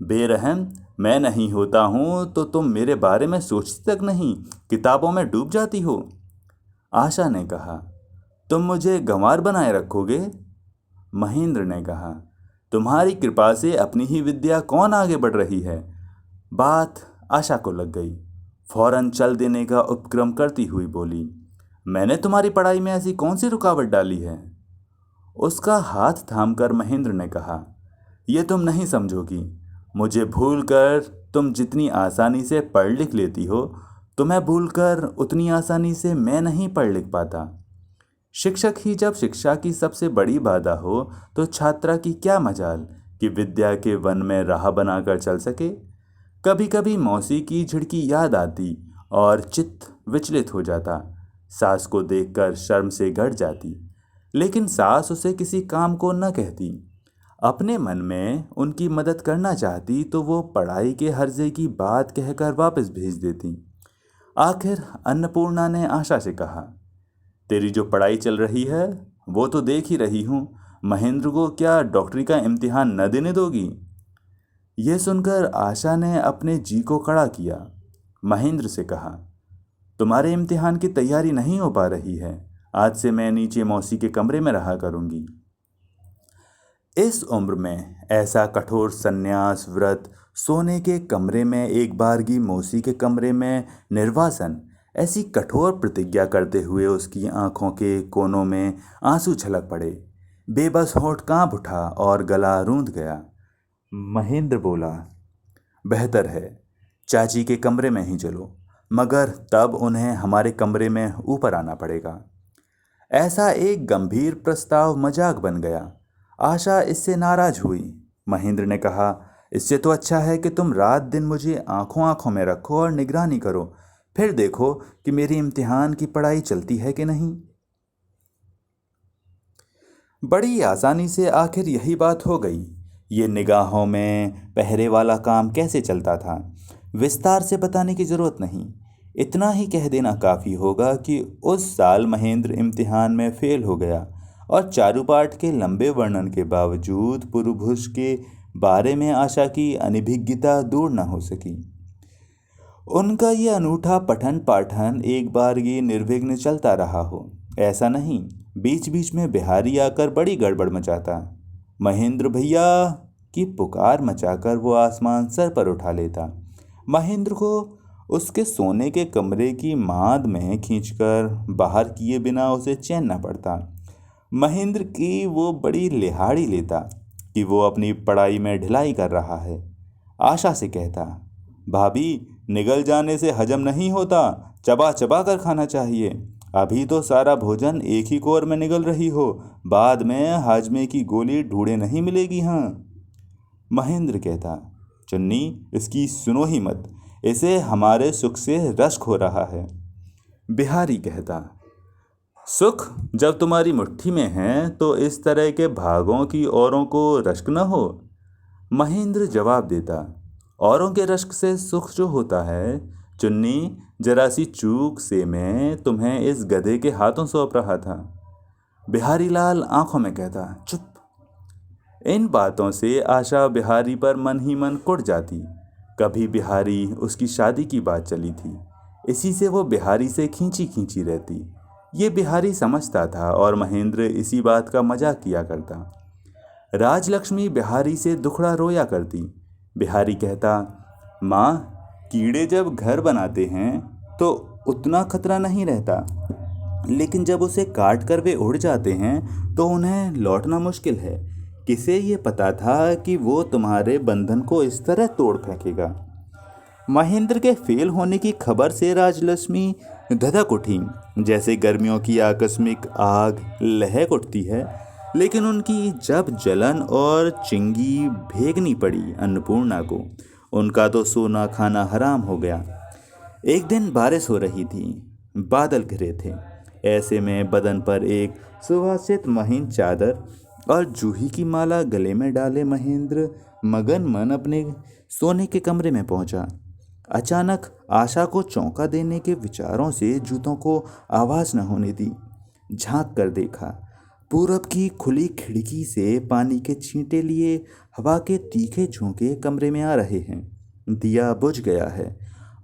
बेरहम, मैं नहीं होता हूँ तो तुम मेरे बारे में सोचती तक नहीं, किताबों में डूब जाती हो। आशा ने कहा, तुम मुझे गंवार बनाए रखोगे? महेंद्र ने कहा, तुम्हारी कृपा से अपनी ही विद्या कौन आगे बढ़ रही है। बात आशा को लग गई। फौरन चल देने का उपक्रम करती हुई बोली, मैंने तुम्हारी पढ़ाई में ऐसी कौन सी रुकावट डाली है? उसका हाथ थामकर महेंद्र ने कहा, यह तुम नहीं समझोगी। मुझे भूलकर तुम जितनी आसानी से पढ़ लिख लेती हो, तुम्हें भूलकर उतनी आसानी से मैं नहीं पढ़ लिख पाता। शिक्षक ही जब शिक्षा की सबसे बड़ी बाधा हो तो छात्रा की क्या मजाल कि विद्या के वन में राह बनाकर चल सके। कभी कभी मौसी की झिड़की याद आती और चित्त विचलित हो जाता। सास को देखकर शर्म से गड़ जाती, लेकिन सास उसे किसी काम को न कहती। अपने मन में उनकी मदद करना चाहती तो वो पढ़ाई के हर्जे की बात कहकर वापस भेज देती। आखिर अन्नपूर्णा ने आशा से कहा, तेरी जो पढ़ाई चल रही है वो तो देख ही रही हूँ, महेंद्र को क्या डॉक्टरी का इम्तिहान न देने दोगी? यह सुनकर आशा ने अपने जी को कड़ा किया। महेंद्र से कहा, तुम्हारे इम्तिहान की तैयारी नहीं हो पा रही है। आज से मैं नीचे मौसी के कमरे में रहा करूंगी। इस उम्र में ऐसा कठोर संन्यास व्रत, सोने के कमरे में एक बारगी मौसी के कमरे में निर्वासन, ऐसी कठोर प्रतिज्ञा करते हुए उसकी आंखों के कोनों में आंसू छलक पड़े। बेबस होठ कांप उठा और गला रूंध गया। महेंद्र बोला, बेहतर है चाची के कमरे में ही चलो, मगर तब उन्हें हमारे कमरे में ऊपर आना पड़ेगा। ऐसा एक गंभीर प्रस्ताव मजाक बन गया। आशा इससे नाराज हुई। महेंद्र ने कहा, इससे तो अच्छा है कि तुम रात दिन मुझे आंखों आंखों में रखो और निगरानी करो, फिर देखो कि मेरी इम्तिहान की पढ़ाई चलती है कि नहीं। बड़ी आसानी से आखिर यही बात हो गई। ये निगाहों में पहरे वाला काम कैसे चलता था, विस्तार से बताने की जरूरत नहीं। इतना ही कह देना काफ़ी होगा कि उस साल महेंद्र इम्तिहान में फेल हो गया और चारुपाठ के लंबे वर्णन के बावजूद पुरुभुष के बारे में आशा की अनभिज्ञता दूर न हो सकी। उनका ये अनूठा पठन पाठन एक बार ये निर्विघ्न चलता रहा हो, ऐसा नहीं। बीच बीच में बिहारी आकर बड़ी गड़बड़ मचाता। महेंद्र भैया की पुकार मचाकर वो आसमान सर पर उठा लेता। महेंद्र को उसके सोने के कमरे की माद में खींचकर बाहर किए बिना उसे चैन न पड़ता। महेंद्र की वो बड़ी लिहाड़ी लेता कि वो अपनी पढ़ाई में ढिलाई कर रहा है। आशा से कहता, भाभी निगल जाने से हजम नहीं होता, चबा चबा कर खाना चाहिए। अभी तो सारा भोजन एक ही कोर में निगल रही हो, बाद में हाजमे की गोली ढूंढे नहीं मिलेगी। हाँ। महेंद्र कहता, चन्नी इसकी सुनो ही मत, इसे हमारे सुख से रश्क हो रहा है। बिहारी कहता, सुख जब तुम्हारी मुट्ठी में है तो इस तरह के भागों की औरों को रश्क न हो। महेंद्र जवाब देता, औरों के रश्क से सुख जो होता है, चुन्नी जरा सी चूक से मैं तुम्हें इस गधे के हाथों सौंप रहा था। बिहारी लाल आंखों में कहता, चुप। इन बातों से आशा बिहारी पर मन ही मन कुट जाती। कभी बिहारी उसकी शादी की बात चली थी, इसी से वो बिहारी से खींची खींची रहती। ये बिहारी समझता था और महेंद्र इसी बात का मजाक किया करता। राजलक्ष्मी बिहारी से दुखड़ा रोया करती। बिहारी कहता, माँ कीड़े जब घर बनाते हैं तो उतना खतरा नहीं रहता, लेकिन जब उसे काट कर वे उड़ जाते हैं तो उन्हें लौटना मुश्किल है। किसे ये पता था कि वो तुम्हारे बंधन को इस तरह तोड़ फेंकेगा। महेंद्र के फेल होने की खबर से राजलक्ष्मी धधक उठी, जैसे गर्मियों की आकस्मिक आग लहक उठती है। लेकिन उनकी जब जलन और चिंगी भेगनी पड़ी अन्नपूर्णा को, उनका तो सोना खाना हराम हो गया। एक दिन बारिश हो रही थी, बादल घिरे थे। ऐसे में बदन पर एक सुवासित महीन चादर और जूही की माला गले में डाले महेंद्र मगन मन अपने सोने के कमरे में पहुंचा। अचानक आशा को चौंका देने के विचारों से जूतों को आवाज न होने दी। झांक कर देखा, पूरब की खुली खिड़की से पानी के छींटे लिए हवा के तीखे झोंके कमरे में आ रहे हैं। दिया बुझ गया है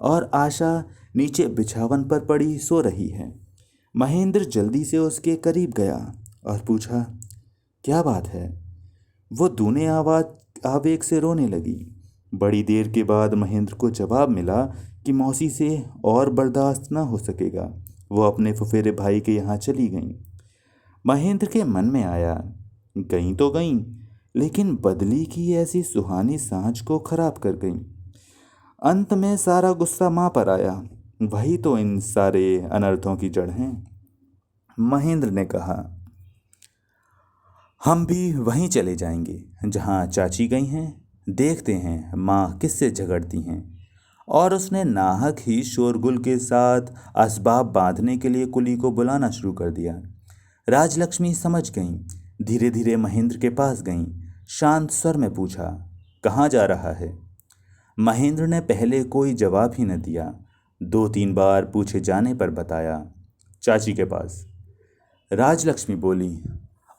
और आशा नीचे बिछावन पर पड़ी सो रही है। महेंद्र जल्दी से उसके करीब गया और पूछा, क्या बात है? वो दूने आवेग से रोने लगी। बड़ी देर के बाद महेंद्र को जवाब मिला कि मौसी से और बर्दाश्त न हो सकेगा। वो अपने फुफेरे भाई के यहाँ चली गईं। महेंद्र के मन में आया, गईं तो गईं, लेकिन बदली की ऐसी सुहानी सांझ को खराब कर गईं। अंत में सारा गुस्सा माँ पर आया, वही तो इन सारे अनर्थों की जड़ हैं। महेंद्र ने कहा, हम भी वहीं चले जाएंगे जहाँ चाची गई हैं, देखते हैं माँ किससे झगड़ती हैं। और उसने नाहक ही शोरगुल के साथ असबाब बांधने के लिए कुली को बुलाना शुरू कर दिया। राजलक्ष्मी समझ गईं, धीरे धीरे महेंद्र के पास गईं, शांत स्वर में पूछा, कहाँ जा रहा है? महेंद्र ने पहले कोई जवाब ही न दिया। 2-3 बार पूछे जाने पर बताया, चाची के पास। राजलक्ष्मी बोली,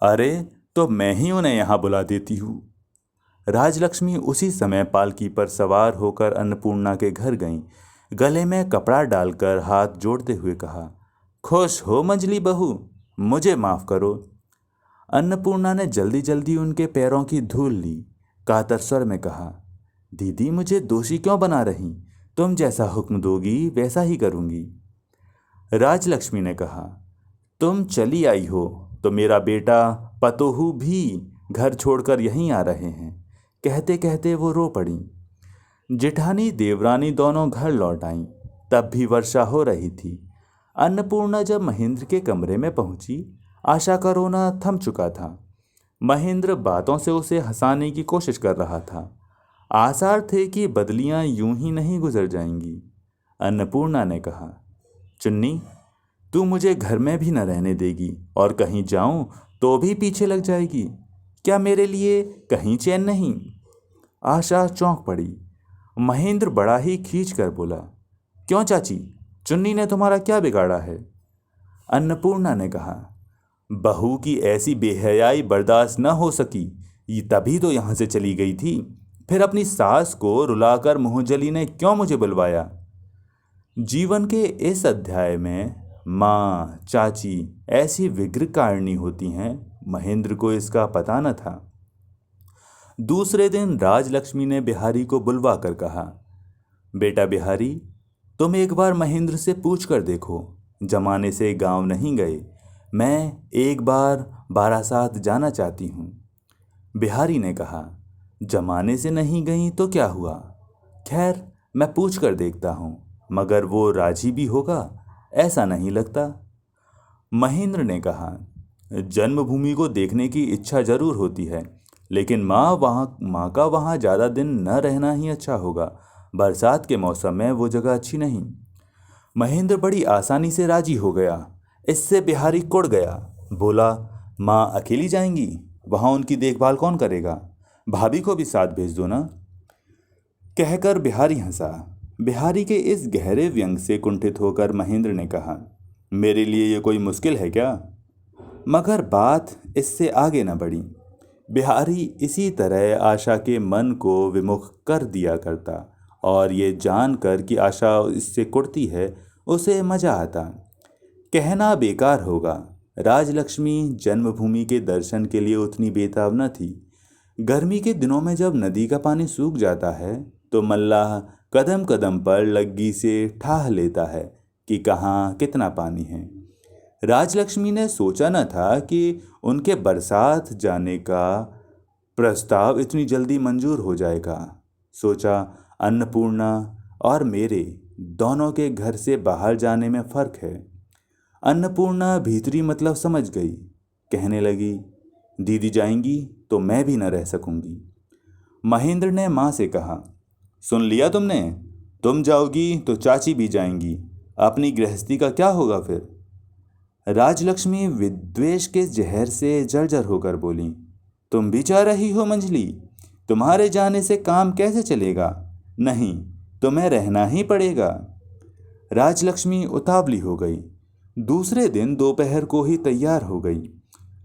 अरे तो मैं ही उन्हें यहाँ बुला देती हूँ। राजलक्ष्मी उसी समय पालकी पर सवार होकर अन्नपूर्णा के घर गईं। गले में कपड़ा डालकर हाथ जोड़ते हुए कहा, खुश हो मंजली बहू, मुझे माफ करो। अन्नपूर्णा ने जल्दी जल्दी उनके पैरों की धूल ली। कातर स्वर में कहा, दीदी मुझे दोषी क्यों बना रही? तुम जैसा हुक्म दोगी वैसा ही करूंगी। राजलक्ष्मी ने कहा, तुम चली आई हो तो मेरा बेटा पतोहू भी घर छोड़कर यहीं आ रहे हैं। कहते कहते वो रो पड़ी। जेठानी देवरानी दोनों घर लौट आईं। तब भी वर्षा हो रही थी। अन्नपूर्णा जब महेंद्र के कमरे में पहुंची, आशा का रोना थम चुका था। महेंद्र बातों से उसे हंसाने की कोशिश कर रहा था। आसार थे कि बदलियां यूं ही नहीं गुजर जाएंगी। अन्नपूर्णा ने कहा, चुन्नी, तू मुझे घर में भी न रहने देगी और कहीं जाऊं तो भी पीछे लग जाएगी। क्या मेरे लिए कहीं चैन नहीं? आशा चौंक पड़ी। महेंद्र बड़ा ही खींच कर बोला, क्यों चाची, चुन्नी ने तुम्हारा क्या बिगाड़ा है? अन्नपूर्णा ने कहा, बहू की ऐसी बेहयाई बर्दाश्त न हो सकी, ये तभी तो यहाँ से चली गई थी। फिर अपनी सास को रुलाकर मुंहजली ने क्यों मुझे बुलवाया? जीवन के इस अध्याय में माँ, चाची ऐसी विग्र कारिणी होती हैं, महेंद्र को इसका पता न था। दूसरे दिन राजलक्ष्मी ने बिहारी को बुलवा कर कहा, बेटा बिहारी, तुम एक बार महेंद्र से पूछ कर देखो। जमाने से गांव नहीं गए, मैं एक बार बारासात जाना चाहती हूँ। बिहारी ने कहा, जमाने से नहीं गई तो क्या हुआ? खैर, मैं पूछ कर देखता हूँ, मगर वो राजी भी होगा ऐसा नहीं लगता। महेंद्र ने कहा, जन्मभूमि को देखने की इच्छा जरूर होती है, लेकिन माँ का वहाँ ज़्यादा दिन न रहना ही अच्छा होगा। बरसात के मौसम में वो जगह अच्छी नहीं। महेंद्र बड़ी आसानी से राजी हो गया। इससे बिहारी कुड़ गया। बोला, माँ अकेली जाएंगी, वहाँ उनकी देखभाल कौन करेगा? भाभी को भी साथ भेज दो ना। कहकर बिहारी हंसा। बिहारी के इस गहरे व्यंग से कुंठित होकर महेंद्र ने कहा, मेरे लिए ये कोई मुश्किल है क्या? मगर बात इससे आगे न बढ़ी। बिहारी इसी तरह आशा के मन को विमुख कर दिया करता और ये जानकर कि आशा इससे कुड़ती है, उसे मजा आता। कहना बेकार होगा, राजलक्ष्मी जन्मभूमि के दर्शन के लिए उतनी बेताब न थी। गर्मी के दिनों में जब नदी का पानी सूख जाता है तो मल्लाह कदम कदम पर लग्गी से ठाह लेता है कि कहाँ कितना पानी है। राजलक्ष्मी ने सोचा न था कि उनके बरसात जाने का प्रस्ताव इतनी जल्दी मंजूर हो जाएगा। सोचा, अन्नपूर्णा और मेरे दोनों के घर से बाहर जाने में फ़र्क है। अन्नपूर्णा भीतरी मतलब समझ गई। कहने लगी, दीदी जाएंगी तो मैं भी न रह सकूंगी। महेंद्र ने माँ से कहा, सुन लिया तुमने? तुम जाओगी तो चाची भी जाएंगी, अपनी गृहस्थी का क्या होगा फिर? राजलक्ष्मी विद्वेष के जहर से जर्जर होकर बोली, तुम भी जा रही हो मंजली? तुम्हारे जाने से काम कैसे चलेगा? नहीं, तुम्हें रहना ही पड़ेगा। राजलक्ष्मी उतावली हो गई। दूसरे दिन दोपहर को ही तैयार हो गई।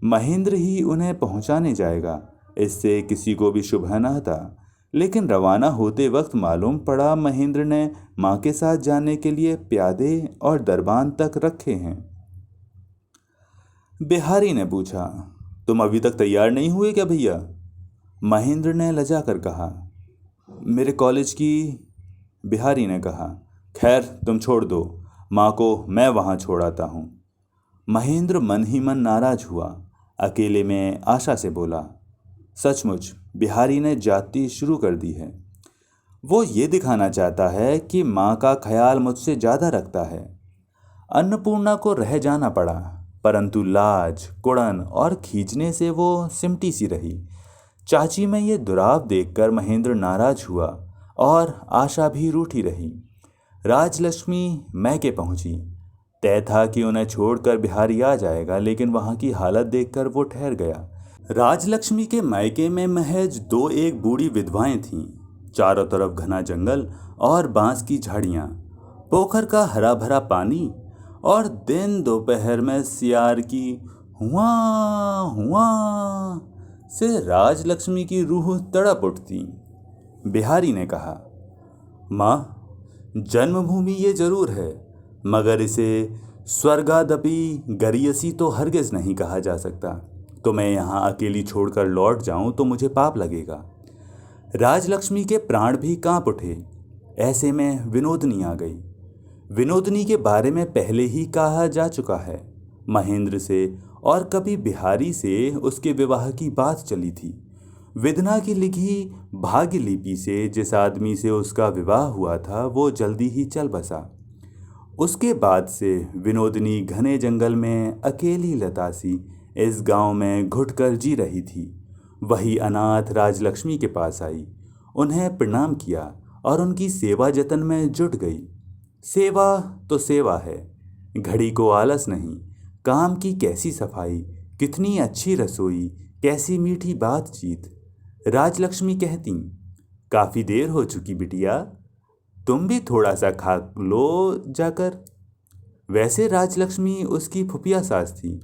महेंद्र ही उन्हें पहुंचाने जाएगा, इससे किसी को भी शुभ न था। लेकिन रवाना होते वक्त मालूम पड़ा महेंद्र ने माँ के साथ जाने के लिए प्यादे और दरबान तक रखे हैं। बिहारी ने पूछा, तुम अभी तक तैयार नहीं हुए क्या भैया? महेंद्र ने लजा कर कहा, मेरे कॉलेज की। बिहारी ने कहा, खैर तुम छोड़ दो, माँ को मैं वहाँ छोड़ आता हूँ। महेंद्र मन ही मन नाराज हुआ। अकेले में आशा से बोला, सचमुच बिहारी ने जाति शुरू कर दी है। वो ये दिखाना चाहता है कि माँ का ख्याल मुझसे ज़्यादा रखता है। अन्नपूर्णा को रह जाना पड़ा, परंतु लाज, कुड़न और खींचने से वो सिमटी सी रही। चाची में ये दुराव देखकर महेंद्र नाराज हुआ और आशा भी रूठी रही। राजलक्ष्मी मैके पहुंची। तय था कि उन्हें छोड़कर बिहारी आ जाएगा, लेकिन वहां की हालत देखकर वो ठहर गया। राजलक्ष्मी के मायके में महज दो एक बूढ़ी विधवाएं थीं। चारों तरफ घना जंगल और बांस की झाड़ियां, पोखर का हरा भरा पानी और दिन दोपहर में सियार की हुआ हुआ से राजलक्ष्मी की रूह तड़प उठती। बिहारी ने कहा, माँ, जन्मभूमि ये जरूर है, मगर इसे स्वर्गादपि गरीयसी तो हरगिज नहीं कहा जा सकता। तो मैं यहाँ अकेली छोड़कर लौट जाऊं तो मुझे पाप लगेगा। राजलक्ष्मी के प्राण भी कांप उठे। ऐसे में विनोदनी आ गई। विनोदनी के बारे में पहले ही कहा जा चुका है। महेंद्र से और कभी बिहारी से उसके विवाह की बात चली थी। विदना की लिखी भाग्य लिपि से जिस आदमी से उसका विवाह हुआ था वो जल्दी ही चल बसा। उसके बाद से विनोदनी घने जंगल में अकेली लतासी इस गांव में घुटकर जी रही थी। वही अनाथ राजलक्ष्मी के पास आई, उन्हें प्रणाम किया और उनकी सेवा जतन में जुट गई। सेवा तो सेवा है, घड़ी को आलस नहीं। काम की कैसी सफाई, कितनी अच्छी रसोई, कैसी मीठी बातचीत। राजलक्ष्मी कहती, काफी देर हो चुकी बिटिया, तुम भी थोड़ा सा खा लो जाकर। वैसे राजलक्ष्मी उसकी फुफिया सास थी।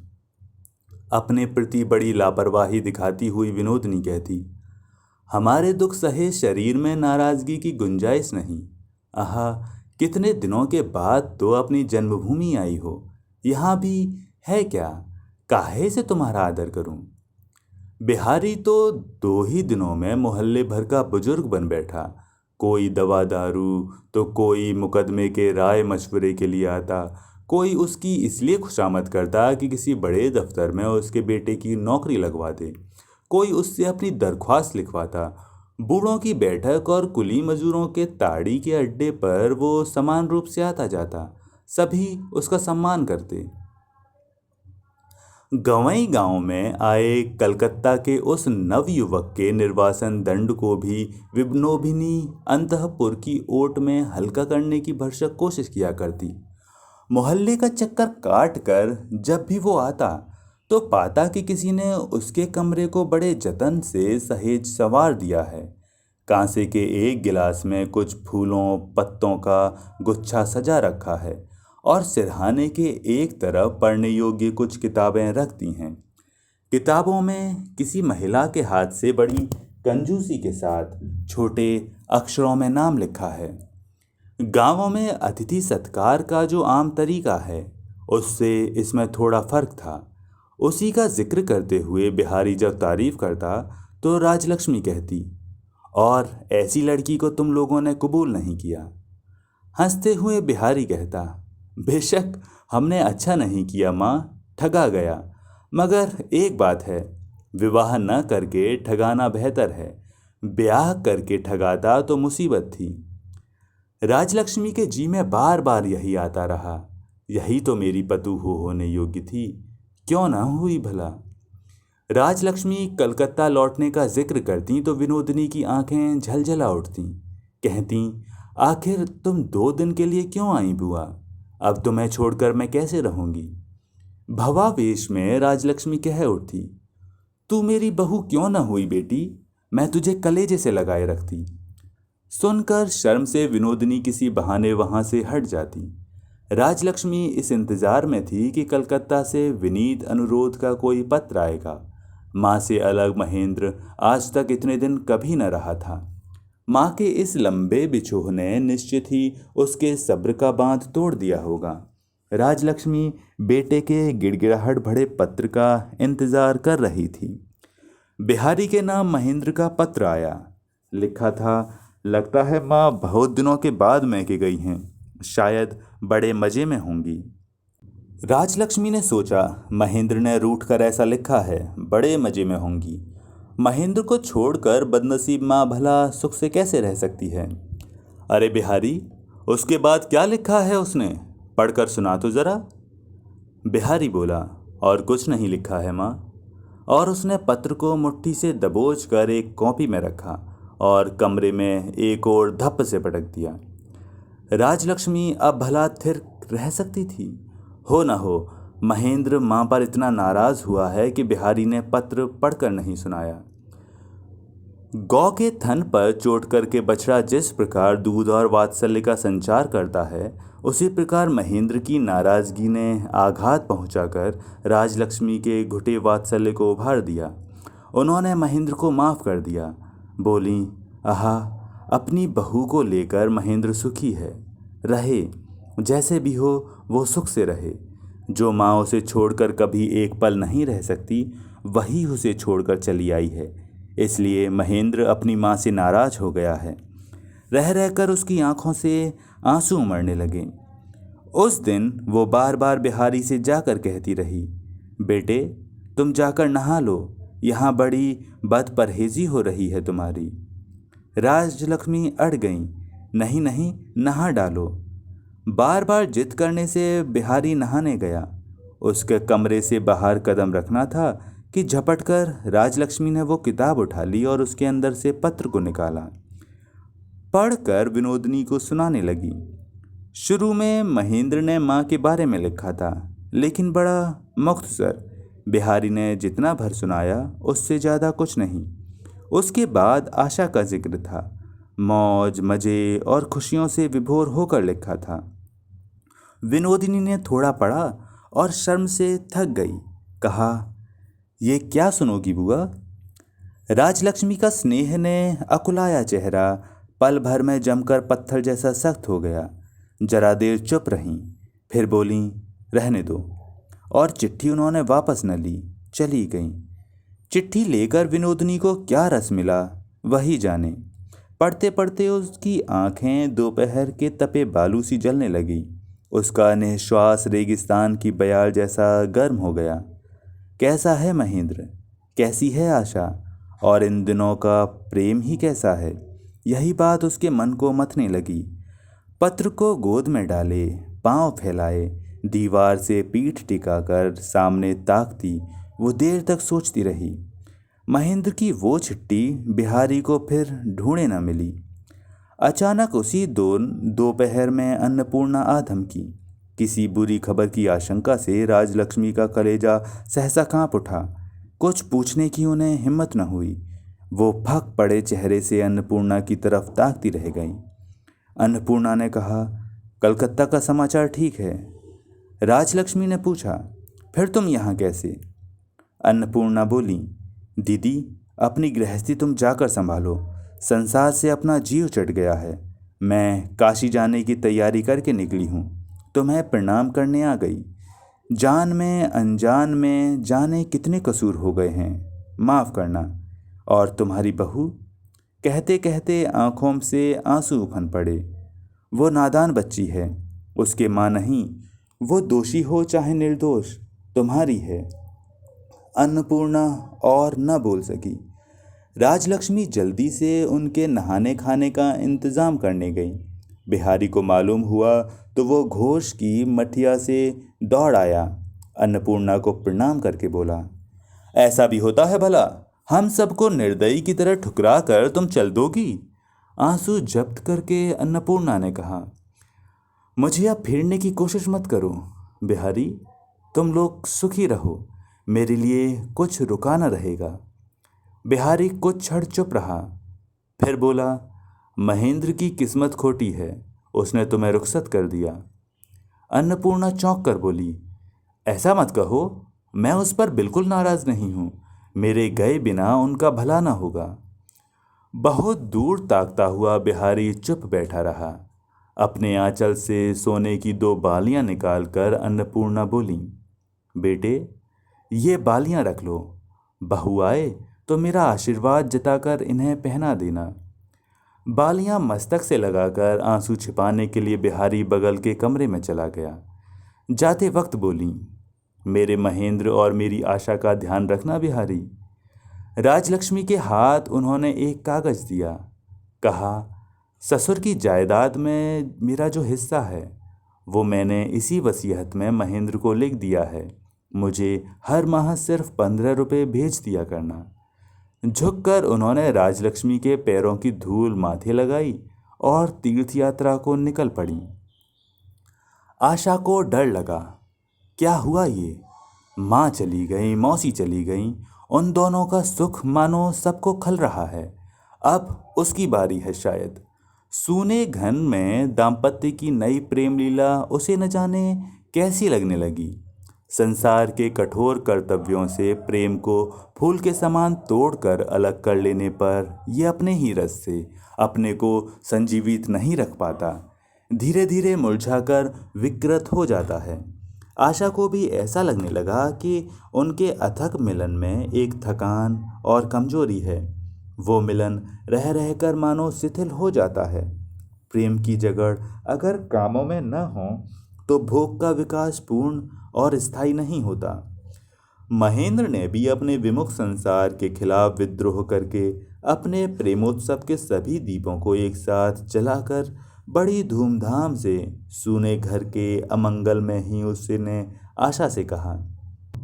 अपने प्रति बड़ी लापरवाही दिखाती हुई विनोदनी कहती, हमारे दुख सहे शरीर में नाराजगी की गुंजाइश नहीं। आहा, कितने दिनों के बाद तो अपनी जन्मभूमि आई हो। यहाँ भी है क्या, काहे से तुम्हारा आदर करूं। बिहारी तो 2 ही दिनों में मोहल्ले भर का बुजुर्ग बन बैठा। कोई दवा दारू तो कोई मुकदमे के राय मशवरे के लिए आता। कोई उसकी इसलिए खुशामद करता कि किसी बड़े दफ्तर में उसके बेटे की नौकरी लगवा दे। कोई उससे अपनी दरख्वास्त लिखवाता। बूढ़ों की बैठक और कुली मजदूरों के ताड़ी के अड्डे पर वो समान रूप से आता जाता। सभी उसका सम्मान करते। गवई गांव में आए कलकत्ता के उस नवयुवक के निर्वासन दंड को भी विनोदिनी अंतःपुर की ओट में हल्का करने की भरसक कोशिश किया करती। मोहल्ले का चक्कर काट कर जब भी वो आता तो पाता कि किसी ने उसके कमरे को बड़े जतन से सहेज संवार दिया है। कांसे के एक गिलास में कुछ फूलों पत्तों का गुच्छा सजा रखा है और सिरहाने के एक तरफ पढ़ने योग्य कुछ किताबें रख दी हैं। किताबों में किसी महिला के हाथ से बड़ी कंजूसी के साथ छोटे अक्षरों में नाम लिखा है। गांवों में अतिथि सत्कार का जो आम तरीका है उससे इसमें थोड़ा फर्क था। उसी का जिक्र करते हुए बिहारी जब तारीफ करता तो राजलक्ष्मी कहती, और ऐसी लड़की को तुम लोगों ने कबूल नहीं किया। हंसते हुए बिहारी कहता, बेशक हमने अच्छा नहीं किया माँ, ठगा गया। मगर एक बात है, विवाह न करके ठगाना बेहतर है। ब्याह करके ठगाता तो मुसीबत थी। राजलक्ष्मी के जी में बार बार यही आता रहा, यही तो मेरी पतु होने योग्य थी, क्यों ना हुई भला। राजलक्ष्मी कलकत्ता लौटने का जिक्र करती तो विनोदिनी की आंखें झलझला उठती। कहती, आखिर तुम 2 दिन के लिए क्यों आई बुआ, अब तुम्हें छोड़कर मैं कैसे रहूंगी। भवावेश में राजलक्ष्मी कह उठती, तू मेरी बहू क्यों न हुई बेटी, मैं तुझे कलेजे से लगाए रखती। सुनकर शर्म से विनोदिनी किसी बहाने वहां से हट जाती। राजलक्ष्मी इस इंतजार में थी कि कलकत्ता से विनीत अनुरोध का कोई पत्र आएगा। माँ से अलग महेंद्र आज तक इतने दिन कभी न रहा था। माँ के इस लंबे बिछोह ने निश्चित ही उसके सब्र का बांध तोड़ दिया होगा। राजलक्ष्मी बेटे के गिड़गिड़ाहट भरे पत्र का इंतजार कर रही थी। बिहारी के नाम महेंद्र का पत्र आया। लिखा था, लगता है माँ बहुत दिनों के बाद मैके गई हैं, शायद बड़े मजे में होंगी। राजलक्ष्मी ने सोचा, महेंद्र ने रूठ कर ऐसा लिखा है, बड़े मजे में होंगी। महेंद्र को छोड़कर बदनसीब माँ भला सुख से कैसे रह सकती है। अरे बिहारी, उसके बाद क्या लिखा है उसने, पढ़कर सुना तो जरा। बिहारी बोला, और कुछ नहीं लिखा है माँ। और उसने पत्र को मुट्ठी से दबोच कर एक कॉपी में रखा और कमरे में एक और धप से पटक दिया। राजलक्ष्मी अब भला थिर रह सकती थी। हो न हो महेंद्र माँ पर इतना नाराज हुआ है कि बिहारी ने पत्र पढ़कर नहीं सुनाया। गौ के थन पर चोट करके बछड़ा जिस प्रकार दूध और वात्सल्य का संचार करता है, उसी प्रकार महेंद्र की नाराजगी ने आघात पहुंचाकर राजलक्ष्मी के घुटे वात्सल्य को उभार दिया। उन्होंने महेंद्र को माफ़ कर दिया। बोली, आहा, अपनी बहू को लेकर महेंद्र सुखी है, रहे, जैसे भी हो वो सुख से रहे। जो माँ उसे छोड़कर कभी एक पल नहीं रह सकती, वही उसे छोड़कर चली आई है। इसलिए महेंद्र अपनी माँ से नाराज हो गया है। रह रहकर उसकी आंखों से आंसू उमड़ने लगे। उस दिन वो बार बार बिहारी से जाकर कहती रही, बेटे, तुम जाकर नहा लो, यहाँ बड़ी बदपरहेजी हो रही है तुम्हारी। राजलक्ष्मी अड़ गईं, नहीं नहीं, नहा डालो। बार बार जिद करने से बिहारी नहाने गया। उसके कमरे से बाहर कदम रखना था कि झपट कर राजलक्ष्मी ने वो किताब उठा ली और उसके अंदर से पत्र को निकाला। पढ़कर विनोदिनी को सुनाने लगी। शुरू में महेंद्र ने माँ के बारे में लिखा था, लेकिन बड़ा मुख्तसर। बिहारी ने जितना भर सुनाया उससे ज़्यादा कुछ नहीं। उसके बाद आशा का जिक्र था। मौज मज़े और खुशियों से विभोर होकर लिखा था। विनोदिनी ने थोड़ा पढ़ा और शर्म से थक गई। कहा, ये क्या सुनोगी बुआ? राजलक्ष्मी का स्नेह ने अकुलाया चेहरा पल भर में जमकर पत्थर जैसा सख्त हो गया। जरा देर चुप रहीं, फिर बोली, रहने दो। और चिट्ठी उन्होंने वापस न ली, चली गईं। चिट्ठी लेकर विनोदिनी को क्या रस मिला वही जाने। पढ़ते पढ़ते उसकी आंखें दोपहर के तपे बालू सी जलने लगी। उसका निश्वास रेगिस्तान की बयार जैसा गर्म हो गया। कैसा है महेंद्र, कैसी है आशा, और इन दिनों का प्रेम ही कैसा है, यही बात उसके मन को मथने लगी। पत्र को गोद में डाले, पांव फैलाए, दीवार से पीठ टिकाकर सामने ताकती वो देर तक सोचती रही। महेंद्र की वो चिट्ठी बिहारी को फिर ढूंढे न मिली। अचानक उसी दोपहर में अन्नपूर्णा आ धमकी। किसी बुरी खबर की आशंका से राजलक्ष्मी का कलेजा सहसा कांप उठा। कुछ पूछने की उन्हें हिम्मत न हुई। वो फक पड़े चेहरे से अन्नपूर्णा की तरफ ताकती रह गईं। अन्नपूर्णा ने कहा, कलकत्ता का समाचार ठीक है? राजलक्ष्मी ने पूछा, फिर तुम यहाँ कैसे? अन्नपूर्णा बोली, दीदी, अपनी गृहस्थी तुम जाकर संभालो, संसार से अपना जीव चढ़ गया है। मैं काशी जाने की तैयारी करके निकली हूँ, तुम्हें प्रणाम करने आ गई। जान में अनजान में जाने कितने कसूर हो गए हैं, माफ़ करना। और तुम्हारी बहू? कहते कहते आंखों से आंसू उफन पड़े। वो नादान बच्ची है, उसके माँ नहीं। वो दोषी हो चाहे निर्दोष, तुम्हारी है। अन्नपूर्णा और न बोल सकी। राजलक्ष्मी जल्दी से उनके नहाने खाने का इंतज़ाम करने गई। बिहारी को मालूम हुआ तो वो घोष की मठिया से दौड़ आया। अन्नपूर्णा को प्रणाम करके बोला, ऐसा भी होता है भला? हम सबको निर्दयी की तरह ठुकरा कर तुम चल दोगी? आंसू जब्त करके अन्नपूर्णा ने कहा, मुझे अब फेरने की कोशिश मत करो बिहारी, तुम लोग सुखी रहो, मेरे लिए कुछ रुका न रहेगा। बिहारी कुछ क्षण चुप रहा, फिर बोला, महेंद्र की किस्मत खोटी है, उसने तुम्हें रुखसत कर दिया। अन्नपूर्णा चौंक कर बोली, ऐसा मत कहो, मैं उस पर बिल्कुल नाराज़ नहीं हूँ, मेरे गए बिना उनका भला न होगा। बहुत दूर ताकता हुआ बिहारी चुप बैठा रहा। अपने आंचल से सोने की 2 बालियां निकालकर अन्नपूर्णा बोली, बेटे, ये बालियां रख लो, बहू आए तो मेरा आशीर्वाद जताकर इन्हें पहना देना। बालियां मस्तक से लगाकर आंसू छिपाने के लिए बिहारी बगल के कमरे में चला गया। जाते वक्त बोली, मेरे महेंद्र और मेरी आशा का ध्यान रखना बिहारी। राजलक्ष्मी के हाथ उन्होंने एक कागज दिया। कहा, ससुर की जायदाद में मेरा जो हिस्सा है वो मैंने इसी वसीयत में महेंद्र को लिख दिया है। मुझे हर माह सिर्फ 15 रुपये भेज दिया करना। झुककर उन्होंने राजलक्ष्मी के पैरों की धूल माथे लगाई और तीर्थ यात्रा को निकल पड़ी। आशा को डर लगा, क्या हुआ ये? माँ चली गई, मौसी चली गई, उन दोनों का सुख मानो सबको खल रहा है। अब उसकी बारी है शायद। सूने घन में दाम्पत्य की नई प्रेम लीला उसे न जाने कैसी लगने लगी। संसार के कठोर कर्तव्यों से प्रेम को फूल के समान तोड़कर अलग कर लेने पर यह अपने ही रस से अपने को संजीवित नहीं रख पाता, धीरे धीरे मुरझाकर विकृत हो जाता है। आशा को भी ऐसा लगने लगा कि उनके अथक मिलन में एक थकान और कमजोरी है। वो मिलन रह रहकर मानो शिथिल हो जाता है। प्रेम की जगड़ अगर कामों में न हो तो भोग का विकास पूर्ण और स्थायी नहीं होता। महेंद्र ने भी अपने विमुख संसार के खिलाफ विद्रोह करके अपने प्रेमोत्सव के सभी दीपों को एक साथ जलाकर बड़ी धूमधाम से सूने घर के अमंगल में ही उसने आशा से कहा,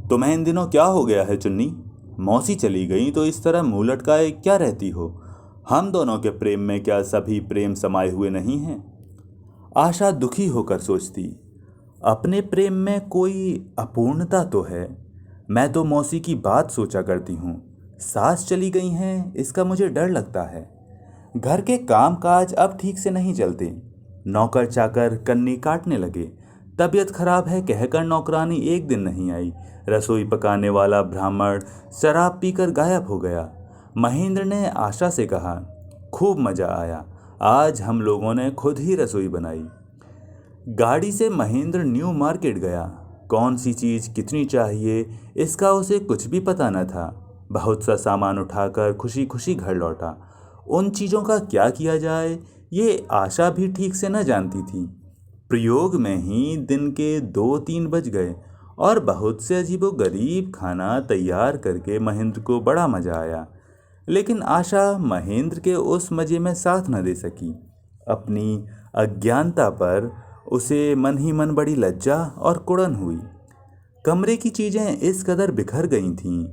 तुम्हें इन दिनों क्या हो गया है चुन्नी? मौसी चली गई तो इस तरह मुंह लटकाए क्या रहती हो? हम दोनों के प्रेम में क्या सभी प्रेम समाये हुए नहीं हैं? आशा दुखी होकर सोचती, अपने प्रेम में कोई अपूर्णता तो है। मैं तो मौसी की बात सोचा करती हूँ। सास चली गई हैं इसका मुझे डर लगता है। घर के काम काज अब ठीक से नहीं चलते। नौकर चाकर कन्नी काटने लगे। तबीयत खराब है कहकर नौकरानी एक दिन नहीं आई। रसोई पकाने वाला ब्राह्मण शराब पीकर गायब हो गया। महेंद्र ने आशा से कहा, खूब मजा आया, आज हम लोगों ने खुद ही रसोई बनाई। गाड़ी से महेंद्र न्यू मार्केट गया। कौन सी चीज़ कितनी चाहिए इसका उसे कुछ भी पता न था। बहुत सा सामान उठाकर खुशी खुशी घर लौटा। उन चीज़ों का क्या किया जाए ये आशा भी ठीक से न जानती थी। प्रयोग में ही दिन के 2-3 बज गए और बहुत से अजीबोगरीब खाना तैयार करके महेंद्र को बड़ा मज़ा आया। लेकिन आशा महेंद्र के उस मज़े में साथ न दे सकी। अपनी अज्ञानता पर उसे मन ही मन बड़ी लज्जा और कुड़न हुई। कमरे की चीज़ें इस कदर बिखर गई थीं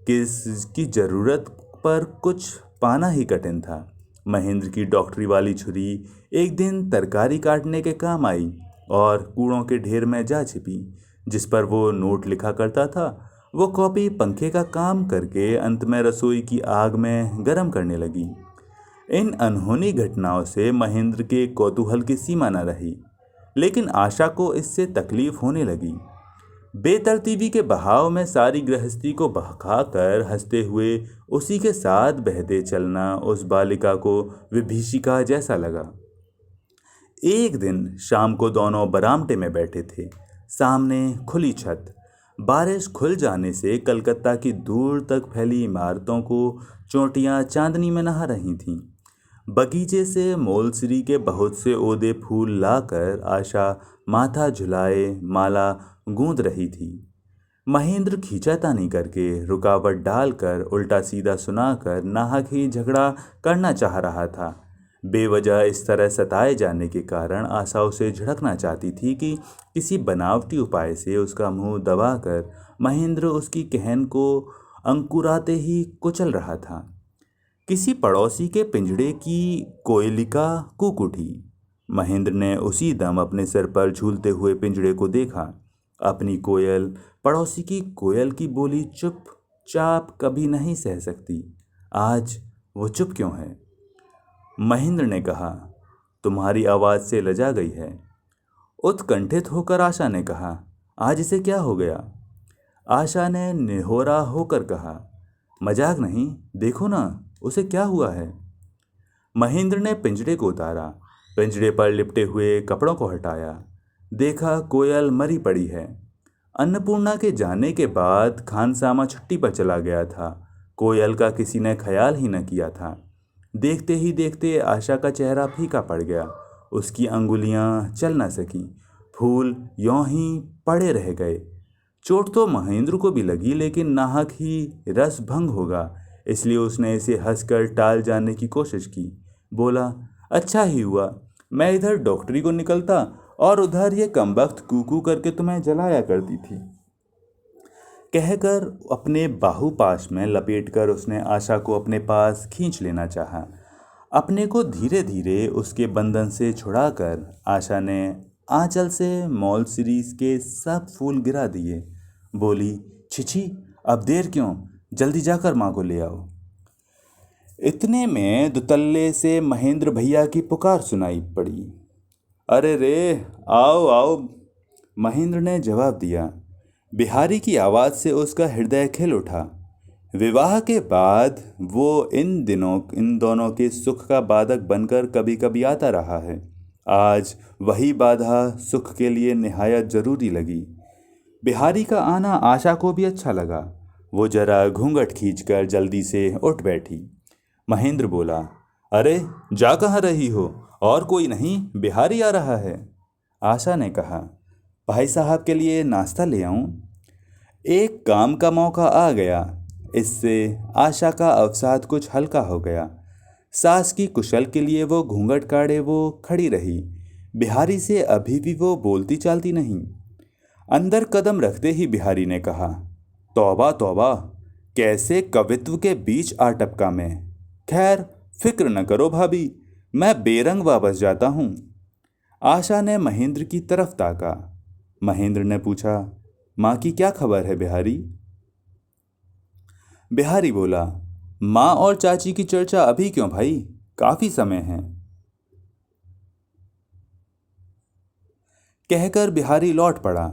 कि इसकी ज़रूरत पर कुछ पाना ही कठिन था। महेंद्र की डॉक्टरी वाली छुरी एक दिन तरकारी काटने के काम आई और कूड़ों के ढेर में जा छिपी। जिस पर वो नोट लिखा करता था वो कॉपी पंखे का काम करके अंत में रसोई की आग में गर्म करने लगी। इन अनहोनी घटनाओं से महेंद्र के कौतूहल की सीमा न रही, लेकिन आशा को इससे तकलीफ होने लगी। बेतरतीबी के बहाव में सारी गृहस्थी को बहकाकर हंसते हुए उसी के साथ बहते चलना उस बालिका को विभीषिका जैसा लगा। एक दिन शाम को दोनों बरामदे में बैठे थे। सामने खुली छत। बारिश खुल जाने से कलकत्ता की दूर तक फैली इमारतों को चोटियां चांदनी में नहा रही थीं। बगीचे से मोलसिरी के बहुत से ओदे फूल लाकर आशा माथा झुलाए माला गूंद रही थी। महेंद्र खींचातानी करके रुकावट डालकर उल्टा सीधा सुनाकर नाहक ही झगड़ा करना चाह रहा था। बेवजह इस तरह सताए जाने के कारण आशा उसे झिड़कना चाहती थी कि किसी बनावटी उपाय से उसका मुंह दबाकर महेंद्र उसकी कहन को अंकुराते ही कुचल रहा था। किसी पड़ोसी के पिंजड़े की कोयलिका कूक उठी। महेंद्र ने उसी दम अपने सिर पर झूलते हुए पिंजड़े को देखा। अपनी कोयल पड़ोसी की कोयल की बोली चुपचाप कभी नहीं सह सकती। आज वो चुप क्यों है? महेंद्र ने कहा, तुम्हारी आवाज़ से लजा गई है। उत्कंठित होकर आशा ने कहा, आज इसे क्या हो गया? आशा ने निहोरा होकर कहा, मजाक नहीं, देखो ना उसे क्या हुआ है। महेंद्र ने पिंजड़े को उतारा, पिंजड़े पर लिपटे हुए कपड़ों को हटाया। देखा कोयल मरी पड़ी है। अन्नपूर्णा के जाने के बाद खानसामा छुट्टी पर चला गया था। कोयल का किसी ने ख्याल ही न किया था। देखते ही देखते आशा का चेहरा फीका पड़ गया। उसकी अंगुलियां चल न सकी। फूल यों ही पड़े रह गए। चोट तो महेंद्र को भी लगी, लेकिन नाहक ही रस भंग होगा, इसलिए उसने इसे हंसकर टाल जाने की कोशिश की। बोला, अच्छा ही हुआ, मैं इधर डॉक्टरी को निकलता और उधर ये कमबख्त कूकू करके तुम्हें जलाया करती थी। कहकर अपने बाहुपाश में लपेटकर उसने आशा को अपने पास खींच लेना चाहा। अपने को धीरे धीरे उसके बंधन से छुड़ाकर आशा ने आंचल से मोलसिरीज के सब फूल गिरा दिए। बोली, छिछी, अब देर क्यों, जल्दी जाकर माँ को ले आओ। इतने में दुतल्ले से महेंद्र भैया की पुकार सुनाई पड़ी। अरे रे, आओ आओ, महेंद्र ने जवाब दिया। बिहारी की आवाज़ से उसका हृदय खिल उठा। विवाह के बाद वो इन दोनों के सुख का बाधक बनकर कभी कभी आता रहा है। आज वही बाधा सुख के लिए निहायत जरूरी लगी। बिहारी का आना आशा को भी अच्छा लगा। वो जरा घूंघट खींचकर जल्दी से उठ बैठी। महेंद्र बोला, अरे जा कहाँ रही हो? और कोई नहीं, बिहारी आ रहा है। आशा ने कहा, भाई साहब के लिए नाश्ता ले आऊं? एक काम का मौका आ गया। इससे आशा का अवसाद कुछ हल्का हो गया। सास की कुशल के लिए वो घूंघट काढ़े वो खड़ी रही। बिहारी से अभी भी वो बोलती चालती नहीं। अंदर कदम रखते ही बिहारी ने कहा, तौबा तौबा, कैसे कवित्व के बीच आ टपका मैं। खैर, फिक्र न करो भाभी, मैं बेरंग वापस जाता हूँ। आशा ने महेंद्र की तरफ ताका। महेंद्र ने पूछा, माँ की क्या खबर है बिहारी? बिहारी बोला, माँ और चाची की चर्चा अभी क्यों भाई, काफी समय है। कहकर बिहारी लौट पड़ा।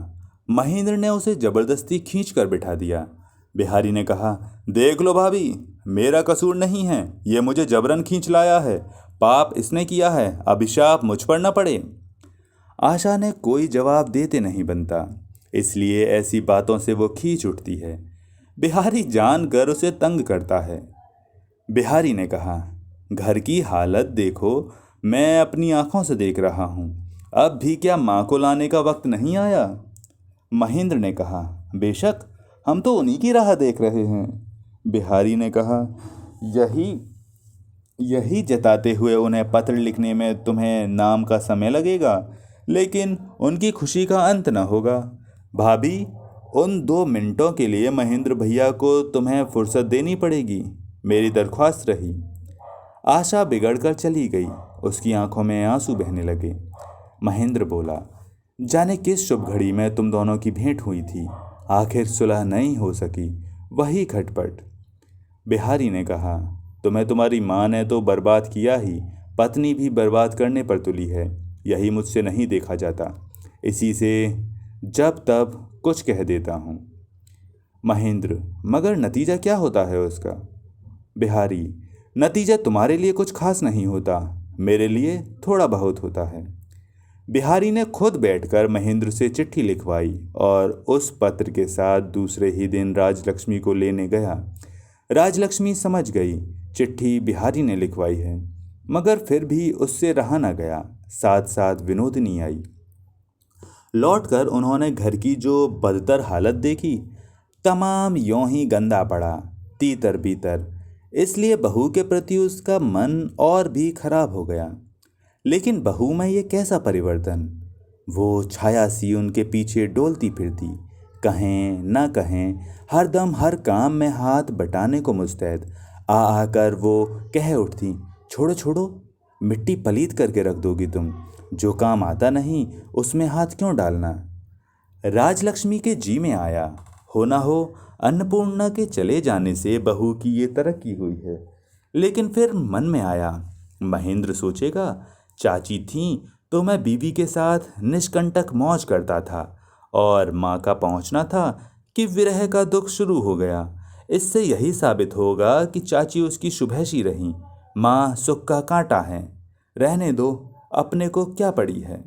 महेंद्र ने उसे जबरदस्ती खींच कर बिठा दिया। बिहारी ने कहा, देख लो भाभी, मेरा कसूर नहीं है, ये मुझे जबरन खींच लाया है। पाप इसने किया है, अभिशाप मुझ पर न पड़े। आशा ने कोई जवाब देते नहीं बनता, इसलिए ऐसी बातों से वो खींच उठती है। बिहारी जानकर उसे तंग करता है। बिहारी ने कहा, घर की हालत देखो, मैं अपनी आंखों से देख रहा हूँ। अब भी क्या माँ को लाने का वक्त नहीं आया? महेंद्र ने कहा, बेशक, हम तो उन्हीं की राह देख रहे हैं। बिहारी ने कहा, यही यही जताते हुए उन्हें पत्र लिखने में तुम्हें नाम का समय लगेगा, लेकिन उनकी खुशी का अंत न होगा। भाभी, उन 2 मिनटों के लिए महेंद्र भैया को तुम्हें फुर्सत देनी पड़ेगी, मेरी दरख्वास्त रही। आशा बिगड़कर चली गई। उसकी आंखों में आंसू बहने लगे। महेंद्र बोला, जाने किस शुभ घड़ी में तुम दोनों की भेंट हुई थी, आखिर सुलह नहीं हो सकी, वही खटपट। बिहारी ने कहा, तुम्हें तुम्हारी माँ ने तो बर्बाद किया ही, पत्नी भी बर्बाद करने पर तुली है। यही मुझसे नहीं देखा जाता, इसी से जब तब कुछ कह देता हूँ। महेंद्र, मगर नतीजा क्या होता है उसका? बिहारी, नतीजा तुम्हारे लिए कुछ खास नहीं होता, मेरे लिए थोड़ा बहुत होता है। बिहारी ने खुद बैठकर महेंद्र से चिट्ठी लिखवाई और उस पत्र के साथ दूसरे ही दिन राजलक्ष्मी को लेने गया। राजलक्ष्मी समझ गई चिट्ठी बिहारी ने लिखवाई है, मगर फिर भी उससे रहा न गया। साथ साथ विनोदनी आई। लौटकर उन्होंने घर की जो बदतर हालत देखी, तमाम यों ही गंदा पड़ा, तीतर बीतर। इसलिए बहू के प्रति उसका मन और भी खराब हो गया। लेकिन बहू में ये कैसा परिवर्तन! वो छाया सी उनके पीछे डोलती फिरती, कहें न कहें हरदम हर काम में हाथ बटाने को मुस्तैद। आकर वो कह उठती, छोड़ो छोड़ो, मिट्टी पलीत करके रख दोगी तुम, जो काम आता नहीं उसमें हाथ क्यों डालना। राजलक्ष्मी के जी में आया, हो ना हो अन्नपूर्णा के चले जाने से बहू की ये तरक्की हुई है। लेकिन फिर मन में आया, महेंद्र सोचेगा, चाची थीं तो मैं बीवी के साथ निष्कंटक मौज करता था, और माँ का पहुँचना था कि विरह का दुख शुरू हो गया। इससे यही साबित होगा कि चाची उसकी शुभैशी रहीं, माँ सुख का कांटा है। रहने दो, अपने को क्या पड़ी है।